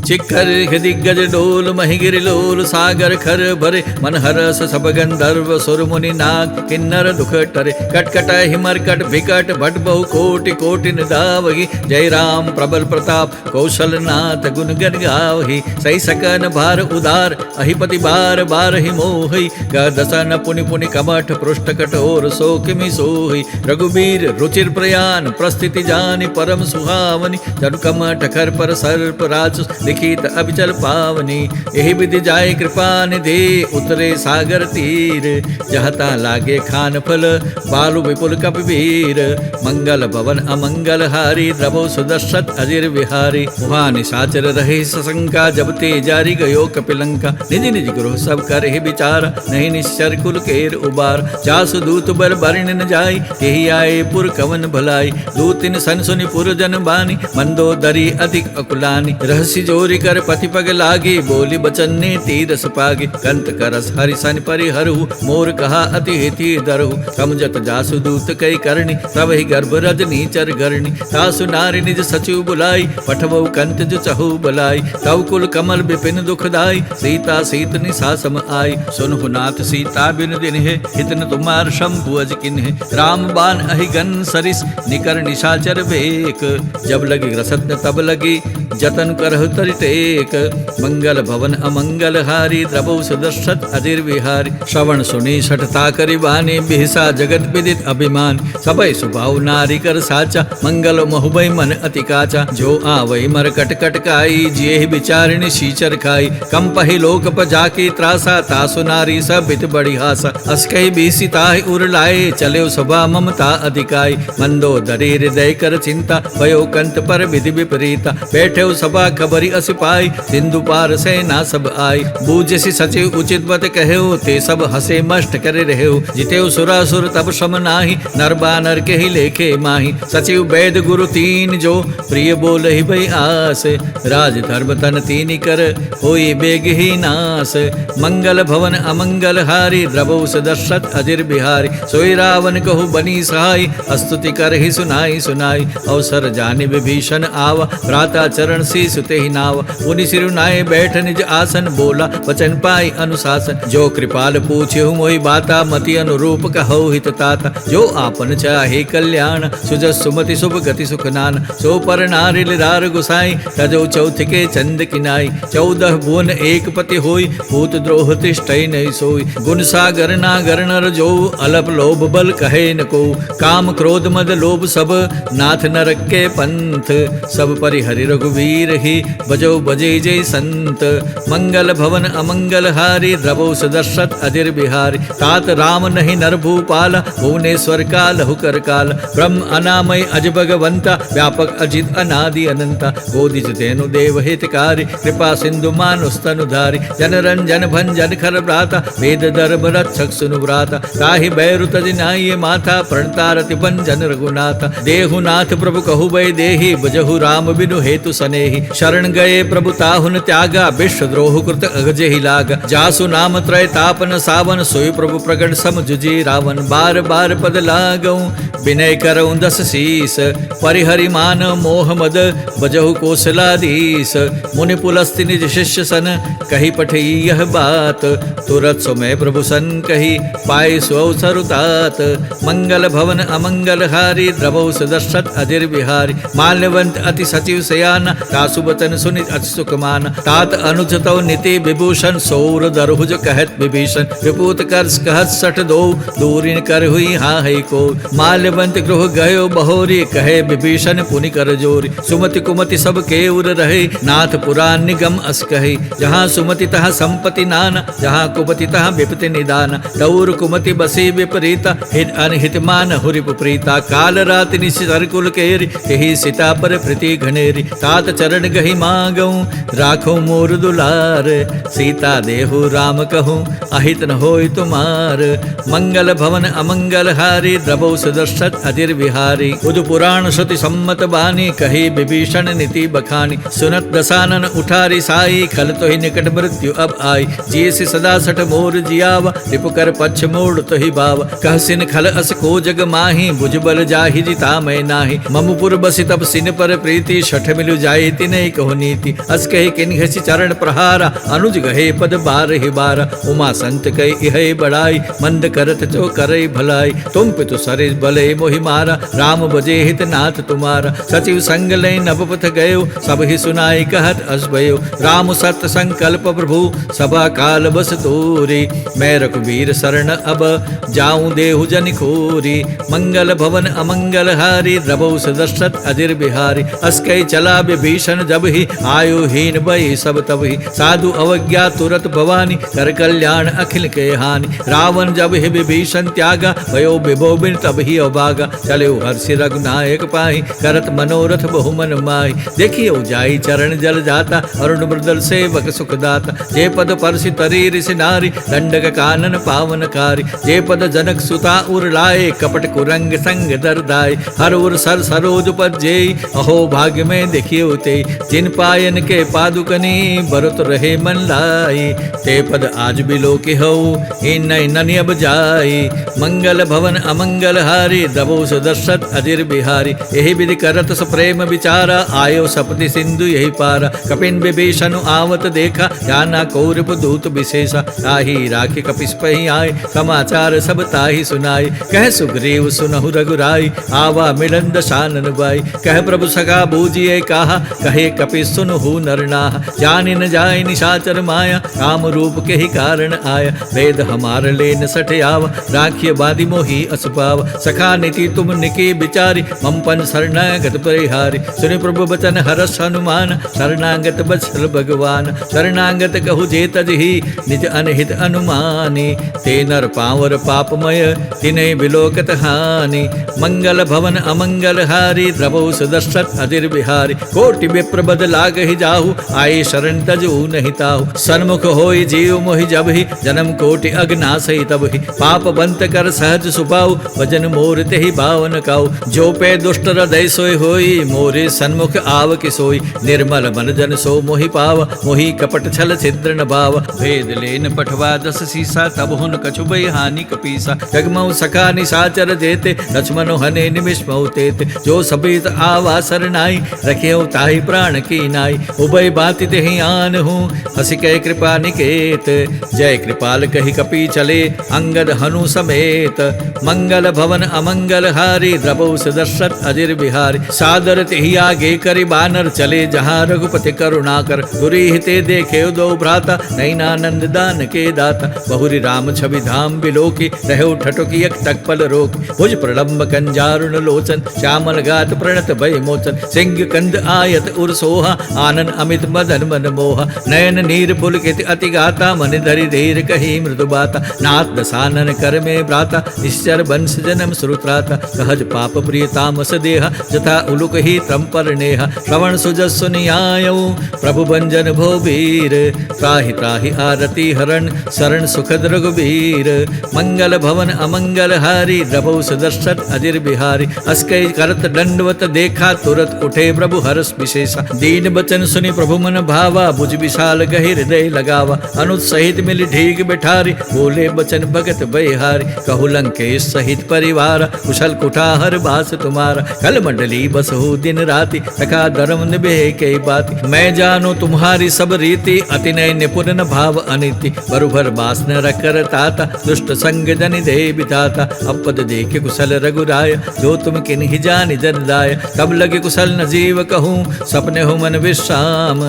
चिक्कर दिग्गज डोल महिगिर लोल, सागर खर भरे मन हरस। सब गंधर्व सुर मुनि नाग, किन्नर दुख टरे। कटकट हिमरकट विकट, भट बहु कोटि कोटि निधावहि। जय राम प्रबल प्रताप, कौशल नाथ गुण गण गावहि। सही सकन भार उदार, अहिपति बार बार ही मोहि। गदसन पुनि पुनि कमठ, पृष्ठ कठोर सो किमि सोहि। रघुबीर रुचिर प्रयान, प्रस्थिति जानि परम सुहावनि। जनु कमठ खर पर सर्प राज, लिखित अभिचल पावनी। यही विधि जाय कृपा निधि, उतरे सागर तीर। जहता लागे खान फल, बालु विपुल कपिवीर। मंगल भवन अमंगल हारी, द्रवो सुदशरथ अजिर विहारी। वहाँ निशाचर रहे सशंका, जब ते जारी गयो कपिलंका। निज निज गृह सब करे विचार, नहीं निश्चर कुल केर उबार। जासु दूत बर बरन न जाय, यही आए पुर कवन भलाई। दूतिन सन सुनि पुर जन बानी, मंदोदरी अधिक अकुलानी। रहस्य जोरी कर पति पग लागी, बोली बचन ने तीरस पागी। कंत करस हरिसन परिहरु, मोर कहा अति हिति दरहु। समझत जासु दूत कई करणी, तब ही गर्भ रजनी चर गरणी। तासु नारी निज सचिव बुलाई, पठवऊ कंत जो चहु बुलाई। तव कुल कमल विपिन दुखदाई, सीता सीत निसासम आई। सुनहु नाथ सीता बिन दिन है, हितन तुम्हार शंभु अज किन्हे। राम बाण अहिगन सरिस, निकर निशाचर वेक। जब लगी रसत तब लगी, जतन करहु तरिटेक। मंगल भवन अमंगल हारी, द्रवौ सुदशरथ अजिर विहारी। श्रवण सुनी शठता करि बानी, बिहसा जगत विदित अभिमान। सबय सुभाव नारी कर साचा, मंगल महुबई मन अति काचा। जो आवई मर कट कट काई, जिये विचारिणी शीचर खाई। कम पहि लोक प जाकी त्रासा, तासु नारी सब बित बड़ी हासा। अस्कहि बीसी ताहि उर लाए, चले सभा ममता अधिकाई। मंदो दरी हृदय कर चिंता, भयो कंत पर विधि विपरीता। बैठे सभा खबरी अस पाई, सिंधु पार सेना सब आई। बूझसी सचिव उचित बत कहेउ, ते सब हसे मष्ट करे रहेउ। जितेउ सुरासुर तब सम नाही, नर बानर के ही लेखे माही। सचिव वैद गुरु तीन जो, प्रिय बोल ही भई आस। राज धर्म तन तीन कर, होई बेग ही नास। मंगल भवन अमंगल हारी, द्रवौ दशरथ अजिर बिहारी। सोई रावण कहु बनी सहाय, स्तुति कर ही सुनाई सुनाई। अवसर जानि विभीषण आवा, भ्राता चरण शीस ते ही नाव। उनि सिरुनाए बैठ निज आसन, बोला वचन पाई अनुशासन। जो कृपाल पूछे मोहि बाता, मति अनुरूप कहौ हित ताता। जो आपन चाहे कल्याण, सुजस सुमति शुभ गति सुख नान। सो पर नारि लिरार गुसाई, तजो चौथ के चंद किनाई। 14 भुवन एक पति होई, भूत द्रोह तिष्ठै नहीं सोई। गुण सागर नागर नर जो, अलप लोभ बल कहे न को। काम क्रोध मद लोभ सब, नाथ नरक के पंथ। सब परिहरि रघुवीर ही, बजो बजे जय संत। मंगल भवन अमंगल हारी, द्रवौ दशरथ अजिर बिहारी। तात राम नहीं नर भूपाल, भुवनेश्वर का लहु कर काल। ब्रह्म अनामय अज भगवंता, व्यापक अजित अनादि अनंता। गोदिज धेनु देव हितकारी, कृपा सिंधु मानुस्तनु धारी। जन रंजन भंजन खर भ्राता, वेद धर्म रक्षक सुनु भ्राता। ताहि बैरु तजि नाहिये माथा, प्रणतारति भंजन रघुनाथा। देहु नाथ प्रभु कहु बै देही, बजहु राम बिनु हेतु सनेही। शरण गए प्रभु ताहुन त्यागा, विश्वद्रोह कृत अगजेहि लागा। जासु नाम त्रय तापन सावन, सोई प्रभु प्रगट सम जुझी रावण। बार बार पद लागऊं विनय करऊं दस शीस, परिहरि मान मोह मद बजहु कौशलाधीश। मुनि पुलस्ति निज शिष्य सन, कही पठई यह बात। तुरत सुमय प्रभु सन कही, पाए सुअवसर उतात। मंगल भवन अमंगल हारी, द्रवौ सदर्शत अजिर बिहारी। माल्यवंत अति सचिव सयाना, तासु बचन सुनि अति सुख माना। तात अनुज तव नीति विभूषण, सौर दरहुज कहत विभीषण। विपूत कर कहत सठ दो, दूरिन कर हुई हा है को। माल्यवंत गृह गयो बहोरी, कहे विभीषण पुनि कर जोरी। सुमति कुमति सब केउर रहे, नाथ पुराण निगम अस कहे। जहाँ सुमति तहाँ संपत्ति नाना, जहाँ कुमति तहाँ विपति निदान। दौर कुमति बसी विपरीता, हित अनहित मान हुरिप प्रीता। काल रात निशितर कुल केरी, यही सीता पर प्रीति घनेरी। तात चरण गहि मागऊं, राखो मोर दुलार। सीता देहु राम कहूँ, अहित न होय तुमार। मंगल भवन अमंगल हारी, द्रवौ सदर्शत अजिर विहारी। उद पुराण श्रुति सम्मत बानी, कही विभीषण नीति बखानी। सुनत दसानन उठारी साई, खल तो ही निकट मृत्यु अब आई। जियसि सदा सठ मोर जियावा, रिपुकर पक्ष मोड़ तो ही बावा। कहसिन खल अस को जग माही, भुजबल जाहि जिता मैं नाही। ममुपुर बसि तब सिन पर प्रीति, शठ मिलु जाय तिनै कहो नीति। अस कहे किन घसि चरण प्रहारा, अनुज गहे पद बार ही बारा। उमा संत कही इह बड़ाई, मंद करत जो करे भलाई। तुम पितु सरिस भले मोहि मारा, राम बजे हित नाथ तुम्हारा। सचिव संग लय नभपथ गयो, सब ही सुनाई कहत अस भयो। राम सत्य संकल्प प्रभु, सभा काल बस तोरी। मैं रघुबीर शरण अब, जाऊं देहु जन खोरी। मंगल भवन अमंगल हारी, द्रवौ सदर्शत अजिर बिहारी। अस कहि चला विभीषण जब ही, आयु हीन भई सब तब ही। साधु अवज्ञा तुरत भवानी, कर कल्याण अखिल के हानि। रावण जब ही विभीषण त्यागा, भयो विभो बिन तब ही अभागा। चले हर्षि रघुनायक पाहि, करत मनोरथ बहुमन माहि। देखियो जाई चरण जल जाता, अरुण मृदल सेवक सुखदाता। जे पद परसि तरी ऋषि नारी, दंडक कानन पावनकारी। जे पद जनक सुता उर लाए, कपट कुरंग संग दरदाय। हर उर सर सरोज पद जेई, अहो भाग्य में देखियो ते। जिन पायन के पादुकनी, बरत रहे मन लाई। ते पद आज बिलो के हो, इन ननि अब जाई। मंगल भवन अमंगल हारी, द्रवौ सदर्शत अजिर बिहारी। यही विधि करत सप्रेम विचारा, आयो सपति सिंधु यही पारा। कपिन विभीषण आवत देखा, जाना कौरव दूत विशेषा। ताहि राखि कपिस पहि आए, समाचार सब ताहि सुनाए। कह सुग्रीव सुनहु रघुराई, आवा मिलन दशानन बाई। कह प्रभु सखा बूझिए कहा, कहे कपिस सुनहु नरनाहा। जानि न जाय निशाचर माया, काम रूप के ही कारण आया। वेद हमार लेन सठ आवा, राखिय बादि मोहि असुपाव। सखा नीति तुम निकी बिचारी, ममपन शरणागत परिहारी। सुनि प्रभु बचन हरस हनुमान, शरणागत बत्सल भगवान। शरणागत कहु जे तजहि, निज अनहित अनुमानी। ते नर पावर पापमय, तिनै बिलोकत हानि। मंगल भवन अमंगल हारी, द्रवौ सदर्शत अजिर बिहारी। कोटि विप्र बद लागहि जाहु, आए शरण तजु नहीं ताहु। सन्मुख होई जीव मोहि जबहि, जन्म कोटि अग्नासहि तबहि। पाप बंत कर सहज सुपाऊ, भजन मोर तेहि बावन काऊ। जो पे दुष्ट हृदय सोय होई, मोरे सन्मुख आव कि सोई। निर्मल मन जन सो मोहि पाव, मोहि कपट छल छिद्र न भाव। भेद लेन पठवा दस सीसा, तब हुन कछु भय हानि कपीसा। जगमऊ सखा निशाचर जेते, लक्ष्मण हने निमिष मऊ तेते। जो सभीत आवा सरनाई, रखेऊ ताहि प्राण की नाई। उभय बाति तेहि आन हूँ, हसि कह कृपा निकेत। जय कृपाल कहि कपि चले, अंगद हनु समेत। मंगल भवन अमंगल हारी, द्रवौ सदर्शत अजिर बिहारी। सादर तेहि आगे करि बानर, चले जहाँ रघुपति करुणाकर। गुरी हिते देखे दो भ्राता, नैनानंद दान के दाता। बहुरी राम छवि धाम बिलोकी, रहु ठटुकी एक तक पल रोक। भुज प्रलंब कंजारुण लोचन, श्यामल गात प्रणत भय मोचन। सिंह कंद आयत उर सोहा, आनन अमित मदन मन मोहा। नयन नीर पुलकित अति गाता, मन धरि धीर कही मृदु बाता। नाथ दसानन कर में भ्राता, निश्चर वंश जन्म श्रुत्राता। सहज पाप प्रिय तामस देहा, जथा उलुक ही त्रंपर नेहा। श्रवण सुजस सुनियायऊ, प्रभु भंजन भो वीर। त्राहि त्राहि आरती हरण, शरण सुखद रघुबीर। मंगल भवन अमंगल हारी, द्रवौ सदर्शत अजिर बिहारी। अस्कै करत दंडवत देखा, तुरत उठे प्रभु हरष रस विशेषा। दीन बचन सुनि प्रभु मन भावा, भुज विशाल गहि हृदय लगावा। अनुज सहित मिल ढीग बिठारी, बोले बचन भगत बहिहारी। कहु लंकेश सहित परिवार, कुशल कुठार बास तुम्हारा। कल मंडली बसहु दिन राति, तका धर्म निभे कई बाती। मैं जानो तुम्हारी सब रीति, अति नय निपुण न भाव अनिति। बरुभर बास न रकर ताता, दुष्ट संग जन दे बिताता। अपद देखे कुशल रघुराय, जो तुम किन्हि जानि जन दाय। तब लगे कुशल न जीव कहूँ, सपने हो मन विश्राम।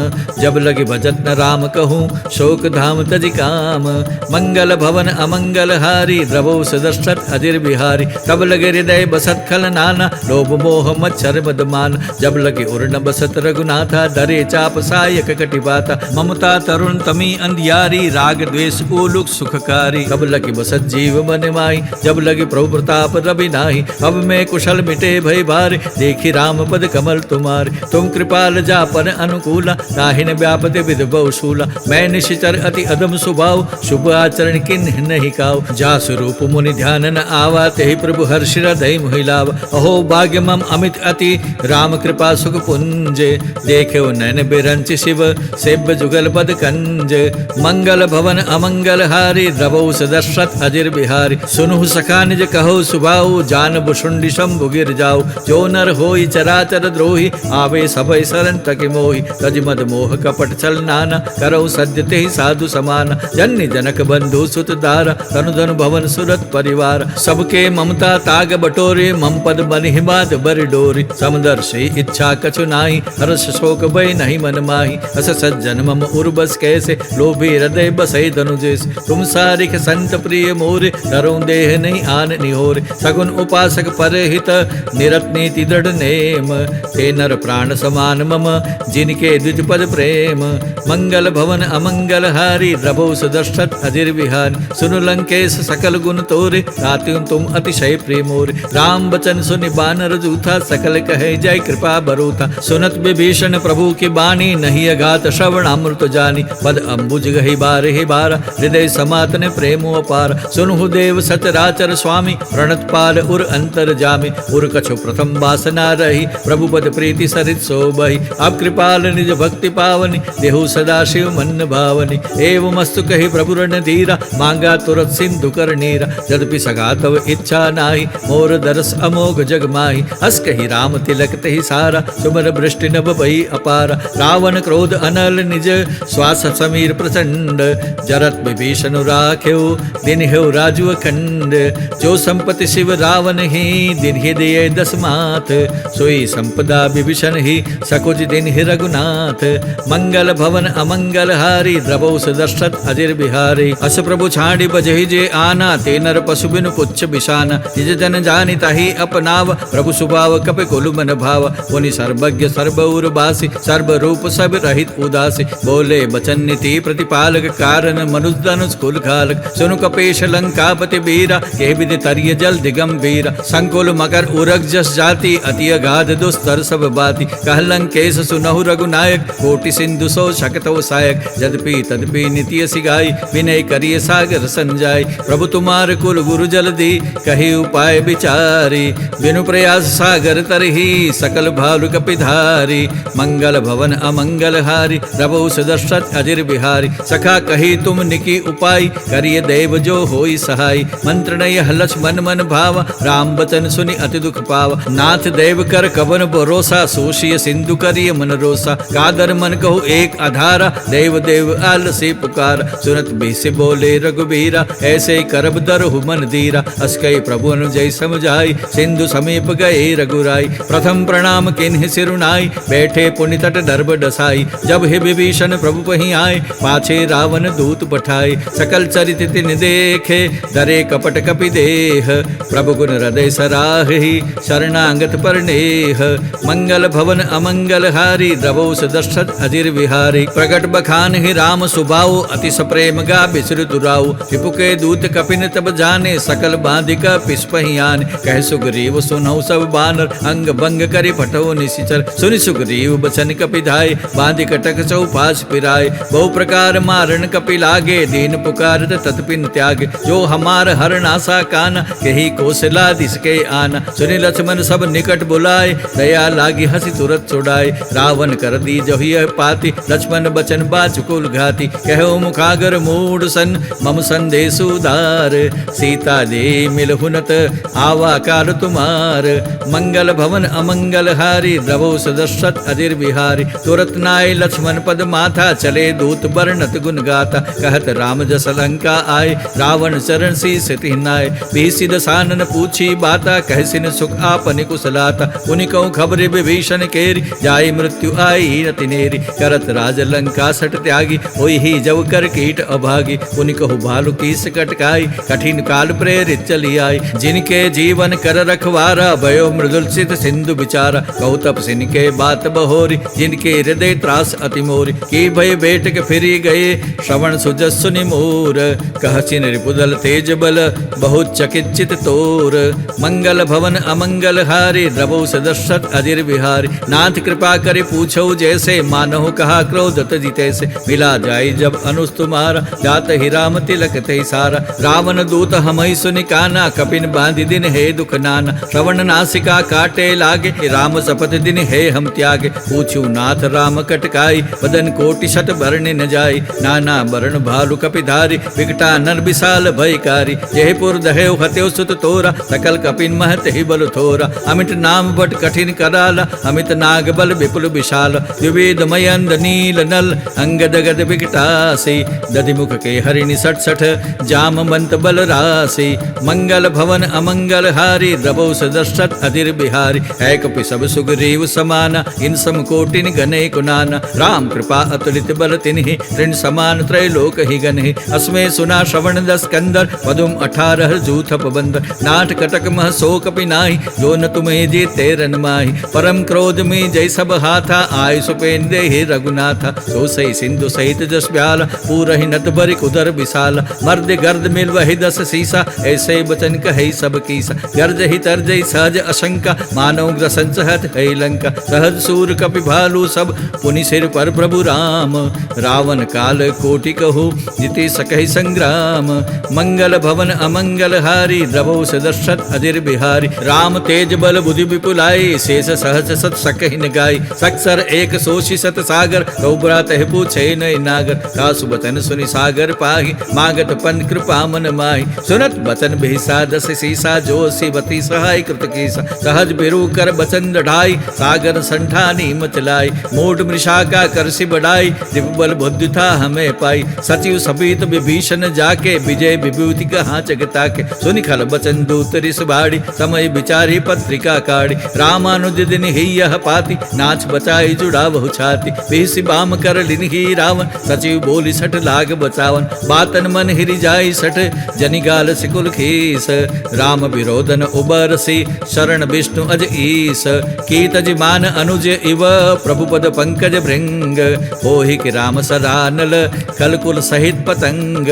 जब लगे भजत न राम कहूँ, शोक धाम तजि काम। मंगल भवन अमंगल हारी, द्रवो सदर्शत अजिर बिहारी। तब लगे हृदय बसत खल नाना, लोभ मोह मच्छर मदमान। जब लगे उर्न बसत रघुनाथा, डरे चाप सायक कटिबाता। ममता तरुण तमी अंधियारी, राग द्वेष उलुक सुखकारी। कब लगे बसत जीव मन माही, जब लगे प्रभु प्रताप रवि नाही। अब मैं कुशल मिटे भय भारे, देखी राम पद कमल तुम्हारे। तुम कृपाल जापन अनुकूला, ताहिन व्यापति विध बहुशूला। मैं निशिचर अति अदम स्वभाव, शुभ आचरण किन्ह नहीं काव। जा स्वरूप मुनि ध्यान न आवा, तेहि प्रभु हर्षि हृदय मोहिलावा। अहो भाग्य मम अमित अति, राम कृपा सुख पुंज। देखे नैन बिरंच शिव, सेव्य जुगल पद कंज। मंगल भवन अमंगल हारी, द्रवौ सदर्शत अजिर बिहारी। सुनु सखा निज कहो सुभाऊ, जान बुशुंडी शंभु गिर जाऊ। जो नर होई चराचर द्रोही, आवे सबय शरण तक मोहि। तज मद मोह कपट छल नाना, करौ सद्य तेहि साधु समान। जन्य जनक बंधु सुत दारा, तनु धनु भवन सुरत परिवार। सबके ममता ताग बटोरे, मम पद बनिहि बाध बर डोरी। समदर्शी इच्छा कछु नाहि, हर्ष शोक भय नहीं मन माही। अस सज्जन मम उर्बस कैसे, लोभी हृदय बसै धनु जैसे। तुम सारिख संत प्रिय मोरे, डरौ देह नहीं आन निहोरे। सगुन उपासक परहित, निरत नीति दृढ़ नेम। ते नर प्राण समान मम, जिनके द्विज पद प्रेम। मंगल भवन अमंगल हारी, द्रवौ सदर्शत अजिर विहारी। सुनु लंकेश सकल गुण तोरे, ताति तुम अतिशय प्रिय मोरे। राम बचन सुनि बानर जूथा, सकल कहे जय कृपा बरूथा। सुनत विभीषण प्रभु की बानी, नहीं अघात श्रवण अमृत जानी। पद अम्बुज गहि बार ही बारा, हृदय समातन प्रेम अपार। सुनहु देव सचराचर स्वामी, प्रणत पाल उर अंतर जामी। उर कछु प्रथम वासना रही, प्रभु पद प्रीति सरित सोबहि। अब कृपाल निज भक्ति पावनी, देहु सदा शिव मन भावनी। एवं मस्तु कहि प्रभु रणधीरा, मांगा तुरत सिंधु कर नीरा। यद्यपि सगा तव इच्छा नाही, मोर दरस अमोघ जग माही। हस कहि राम तिलक तहि सारा, सुमर वृष्टि नभ भई अपारा। रावण क्रोध अनल निज, श्वास समीर प्रचंड। जरत विभीषण राख्यो, दिन हेउ राजु अखंड। जो संपत्ति शिव रावण ही, दिन ही दिए दस माथ। सोई संपदा विभीषण ही, सकुज दिन ही रघुनाथ। मंगल भवन अमंगल हारी, द्रवौ सदर्शत अजिर बिहारी। अस प्रभु छाड़ी बजहि जे आना, ते नर पशु बिनु पुच्छ बिशाना। निज जन जानि ताहि अपनाव, प्रभु सुभाव कपि कुल मन भाव। पुनि सर्वज्ञ सर्वउर बासी, सर्व रूप सब रहित उदासी। बोले बचन नीति प्रतिपालक, कारण मनुज धनुष कुल घालक। सुनु कपेश लंकापति बीरा, के विधि तरिय जल दिगंबीरा। संकुल मकर उरग जस जाति, अति अगाध दुस्तर सब बाती। कह लंकेश सुनहु रघुनायक, कोटि सिंधु सो शकतो सायक। यद्यपि तदपि नित्य सिगाई, विनय करिय सागर संजाय। प्रभु तुम्हार कुल गुरु जल्दी, कही उपाय विचारी। बिनु प्रयास सागर तरही, सकल भालु कपिधारी। मंगल भवन अमंगल हारी, द्रवौ सदर्शत अजिर बिहारी। सखा कही तुम निकी उपाय, करिय देव जो होई सहाय। मंत्र नय लक्ष्मण मन भावा, राम बचन सुनि अति दुख पावा। नाथ देव कर कवन भरोसा, सोशिय सिंधु करिय मन रोसा। कादर मन कहु एक आधारा, देव देव आल से पुकार। सुनत बेसे बोले रघुबीरा, ऐसे करब दरहु मन धीरा। अस कहि प्रभु अनुजय समझाई, सिंधु समीप गए रघुराई। प्रथम प्रणाम किन्हि सिरुनाई, बैठे पुनि तट दर्भ डसाई। जब हे विभीषण प्रभु पहि आए, पाछे रावण दूत पठाए। सकल चरित तिन देखे, डरे कपट कपि देह। प्रभु गुण हृदय सराहि, शरणागत परनेह। मंगल भवन अमंगल हारी, द्रवौ सदर्शत अजिर विहारी। प्रगट बखान ही राम सुभाऊ, अति सप्रेम गा बिसुर दुराऊ। रिपुके दूत कपिन तब जाने, सकल बाधिक पिस्पहि आने। कह सुग्रीव सुनौ सब बानर, अंग भंग करि फटौ निशिचर। सुनि सुग्रीव बचन कपिधाय, बाधि कटक चौपास पिराय। बहु प्रकार मारण कपि लागे, दीन पुकारत तत्पिन त्यागे। जो हमार हरण आशा काना, कही कौशला दिसके आना। सुनि लक्ष्मण सब निकट बुलाए, दया लागी हसी तुरत सूरत छुड़ाए। रावण कर दी जहि पाति, लक्ष्मण बचन बाचुकुल घाति। कहो मुखागर मूढ़ सन, मम संदेश उदार। सीता दे मिलहुनत, आवा काल तुम्हार। मंगल भवन अमंगल हारी, द्रवो सदशत अजिर बिहारी। तुरत नाय लक्ष्मण पद माथा, चले दूत बरनत गुण गाता। कहत राम जस लंका आए, रावण चरण शीस तिन्हाए। भीषि दसानन पूछी बाता, कहसिन सुख आपनि कुशलाता। उनि कहूँ खबर विभीषण केरी, जाय मृत्यु आई रति नेरी। करत राज लंका सट त्यागी, होई ही जब कर कीट अभागी। उनि कहु भालु कीस कटकाई, कठिन काल प्रेरित चली आई। जिनके जीवन कर रखवारा, भयो मृदुल सित सिंधु विचारा। कहु तपसिन के बात बहोरी, जिनके हृदय त्रास अति मोरी। की भय बेट के फिरी गए, श्रवण सुजस्सु निमोर। कहचिन रिपुदल तेज बल, बहुत चकित चित तोर। मंगल भवन अमंगल हारी, द्रवो सदशत अजिर बिहारी। नाथ कृपा करे पूछो जैसे, मानहु कहा क्रोध तजि तैसे। मिला जाय जब अनुज तुम्हारा, जात ही राम तिलक ते सारा। रावण दूत हमहि सुनि काना, कपिन बांधि दिन हे दुख नाना। श्रवण नासिका काटे लागे, राम शपथ दिन हे हम त्यागे। पूछू नाथ राम कटकाई, बदन कोटि शत बरने न जाई। नाना बरण भालु कपिधारी, विकटा नर विशाल भयकारी। जयपुर दहेव हत्यो सुत तोरा, सकल कपिन महत ही बल थोरा। अमित नाम बट कठिन कराला, अमित नाग बल विपुल विशाल। द्विवेद मयंद नील नल, अंगद गद विकटासी। दधिमुख के हरिणि सठ सठ, जामवंत बल राशि। मंगल भवन अमंगल हारी, द्रवो सदशत अजिर बिहारी। है कपि सब सुग्रीव समाना, इन सम कोटिन गने कुनाना। राम कृपा अतुलित बल तिन्हि, तृण समान त्रैलोक ही गन्हि। अस्मे सुना श्रवण दस कंदर, पदुम 18 जूथप बंदर। नाट कटक मह सो कपि नाहि, जो न तुम्हें जे तेरन माहि। परम क्रोध में जय सब हाथा, आय सुपेंद्र हे रघुनाथा। सो सही सिंधु सहित जस ब्याला, पूरहि नत बरिक उदर विशाला। मर्द गर्द मिल वही 10 सीसा, ऐसे बचन कहे सब कीसा। गर्ज ही तरजय सहज अशंका, मानव ग्रसन सहत है लंका। सहज सूर कपि भालु सब, पुनि सिर पर प्रभु राम। रावण काल कोटि कहु, जिति सकहि संग्राम। मंगल भवन अमंगल हारी, द्रवो सदशत अजिर बिहारी। राम तेज बल बुद्धि विपुलाई, शेष सहज सत सकहि न गाई। सक्सर एक सोषि सत सागर, कौबरा तह पूछे नय नागर। कासु बचन सुनि सागर पाहि, मागत पन कृपा मन माहि। सुनत बचन बिहिसा 10 सीसा, जो शिवति सहाय कृत कीसा। सहज बिरु कर बचन ढाई, सागर संठानी मचलाई। मूढ़ मृषा का करसि बढ़ाई, दिव्यबल बुद्धि था हमें पाई। सचिव सपीत विभीषण जाके, विजय विभूति कहाँ जगता के। सुनि खल बचन दूत रिस बाड़ी, समय विचारी पत्रिका काढ़ी। रामानुज दिन ही यह पाती, नाच बचाई जुड़ा बहु छाती। बीसी बाम कर लिन्ही रावण, सचिव बोली सठ लाग बचावन। बातन मन हिरि जाई सठ, जनिगाल सिकुल खीस। राम विरोधन उबरसी, शरण विष्णु अज ईस। की तज मान अनुज इव, प्रभु पद पंकज भृंग। होहि कि राम सरानल, कलकुल सहित पतंग।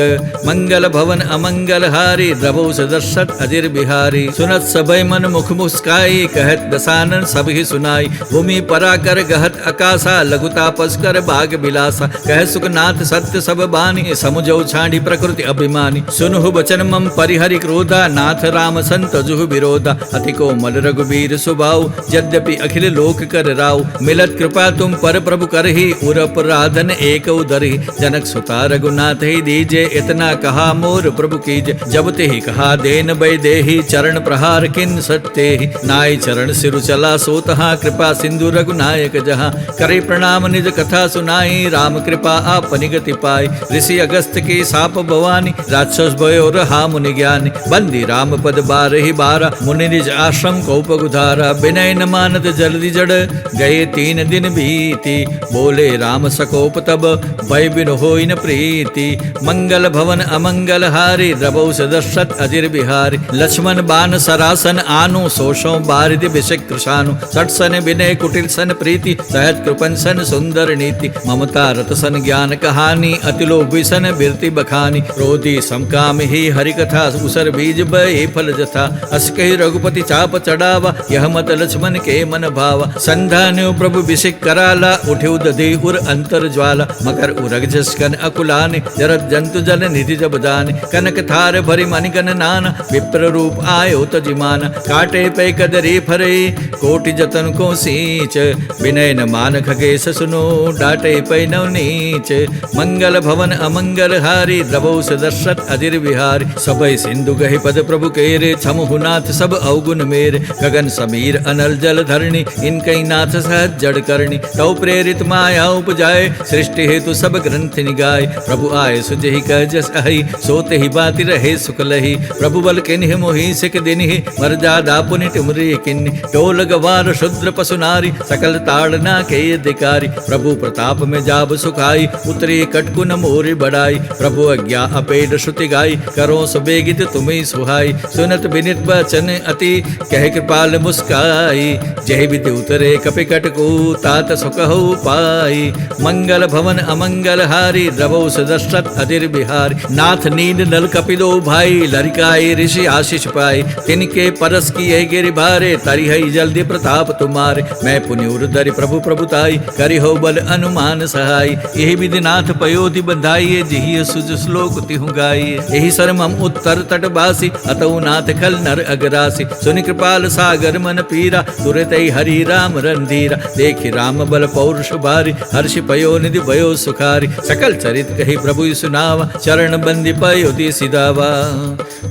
मंगल भवन अमंगल हारी, द्रवो सदशत अजिर बिहारी। सुनत सभय मन मुख मुस्काई, कहत दसानन सब ही सुनाई। भूमि पराकर गहत अकासा, लघुता पसकर बाग बिलासा। कह सुखनाथ सत्य सब बानी, समुझौ छाड़ी प्रकृति अभिमानी। सुनहु बचन मम परिहरि क्रोधा, नाथ राम संतजुहु विरोधा। अति कोमल रघुबीर सुभाऊ, यद्यपि अखिल लोक कर राव। मिलत कृपा तुम पर प्रभु करहि, उरपराधन एक उदरहि। जनक सुता रघुनाथ ही दीजे, इतना कहा मोर प्रभु कीजे। जब ते ही कहा देन बै देहि, चरण प्रहार किन सत्ते ही। नाय चरण सिरु चला सो तहाँ, कृपा सिंधु रघुनायक जहाँ। करे प्रणाम निज कथा सुनाई, राम कृपा आपनि गति पाई। ऋषि अगस्त के साप भवानी, राक्षस भयो रहा मुनि ज्ञानी। बंदी राम पद बारहि बारा, मुनि निज आश्रम कौप गुधारा। विनय न मानत जल्दी जड़, गए 3 दिन बीती। बोले राम सकोप तब, भय बिन होई न प्रीति। मंगल भवन अमंगल हारी, द्रवो सदशत अजिर बिहारी। लक्ष्मण बान सरासन आनु, सोषों बारिधि बिषक कृशानु। सठ सन विनय कुटिल सन प्रीति, सहज कृपन सन सुंदर नीति। ममता रत सन ज्ञान कहानी, अति लोभी सन बिरति बखानी। क्रोधी समकाम ही हरि कथा, उसर बीज बय फल जथा। अस कहि रघुपति चाप चढ़ावा, यह मत लक्ष्मण के मन भावा। संधान्यो प्रभु विषिक कराला, उठ्यु दधि उर अंतर ज्वाला। मकर उरग जसकन अकुलाने, जरत जंतु जल निधि जब दाने। कनक थार भरि मणिगन नाना, विप्र रूप आयो तजिमाना। काटे पे कदरे फरे, कोटि जतन को सी नीच, विनय न मान खगेश सुनो, डाटे पै नव नीच। मंगल भवन अमंगल हारी, द्रवौ दशरथ अजिर विहारी। सबय सिंधु गहि पद प्रभु केरे, छमुहु नाथ सब अवगुण मेरे। गगन समीर अनल जल धरणी, इनकई नाथ सहज जड़ करणी। तौ प्रेरित माया उपजाए, सृष्टि हेतु सब ग्रंथ निगाए। प्रभु आए सुजहि कह जस अहि, सोते ही बाति रहे सुख लही। प्रभु बल किन्हि मोहि सिक दिन्हि, मर्यादा पुनि टुमरी किन्हि। टोल गवार शूद्र पशु नारी, सकल ताड़ना के अधिकारी। प्रभु प्रताप में जाब सुखाई, उतरी कटकुन मोरि बढ़ाई। प्रभु अज्ञा अपेड श्रुति गाई, करो सुबेगित तुम्हें सुहाई। सुनत बिनित बचन अति, कह कृपाल मुस्काई। जय विधि उतरे कपिकट को, तात सुखहु पाई। मंगल भवन अमंगल हारी, द्रवौ दशरथ अजिर बिहारी। नाथ नींद नल कपिलो भाई, लरिकाए ऋषि आशीष पाई। तिनके परस किए गिरि भारे, तरिहई जल्दी प्रताप तुम्हारे। मैं पुनि उर्धरि प्रभु प्रभुताई, करि हो बल अनुमान सहाय। यही विधि नाथ पयोधि बंधाइए, जिहि सुज श्लोक तिहु गाइए। यही शर्म हम उत्तर तट बासी, अतउ नाथ खल नर अगरासी। सुनि कृपाल सागर मन पीरा, तुरत हरि राम रंधीरा। देखि राम बल पौरुष भारी, हर्षि पयो निधि भयो सुखारी। सकल चरित कही प्रभु सुनावा, चरण बंदी पयोधि सिधावा।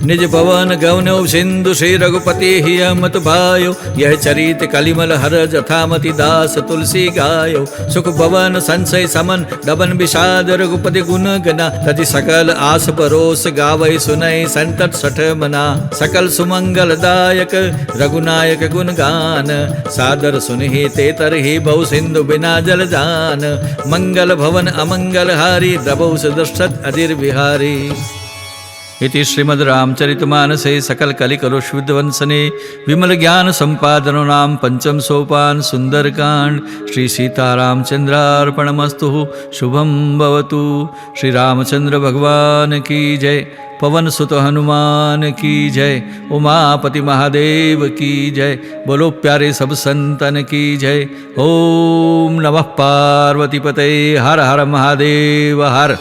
निज भवन गौनौ सिंधु, श्री रघुपति ही मत भायो। यह चरित कलिमल हर, जथामति दास तुलसी गायो। सुख भवन संशय समन, डबन विषाद रघुपति गुण गना। तति सकल आस परोस, गावै सुनै संतत सठ मना। सकल सुमंगल दायक, रघुनायक गुण गान। सादर सुनहि ते तरहि, बहु सिंधु बिना जल जान। मंगल भवन अमंगल हारी, द्रवौ दशरथ अजिर बिहारी। इति श्रीमद् रामचरितमानसे सकल कलिकलुष विध्वंसने, विमल ज्ञान संपादनो नाम पंचम सोपान सुंदरकांड। श्री सीतारामचंद्रार्पणमस्तु। शुभम भवतु। श्री रामचंद्र भगवान की जय। पवन सुत हनुमान की जय। उमापति महादेव की जय। बोलो प्यारे सब संतन की जय। ओम नमः पार्वती पते। हर हर महादेव हर।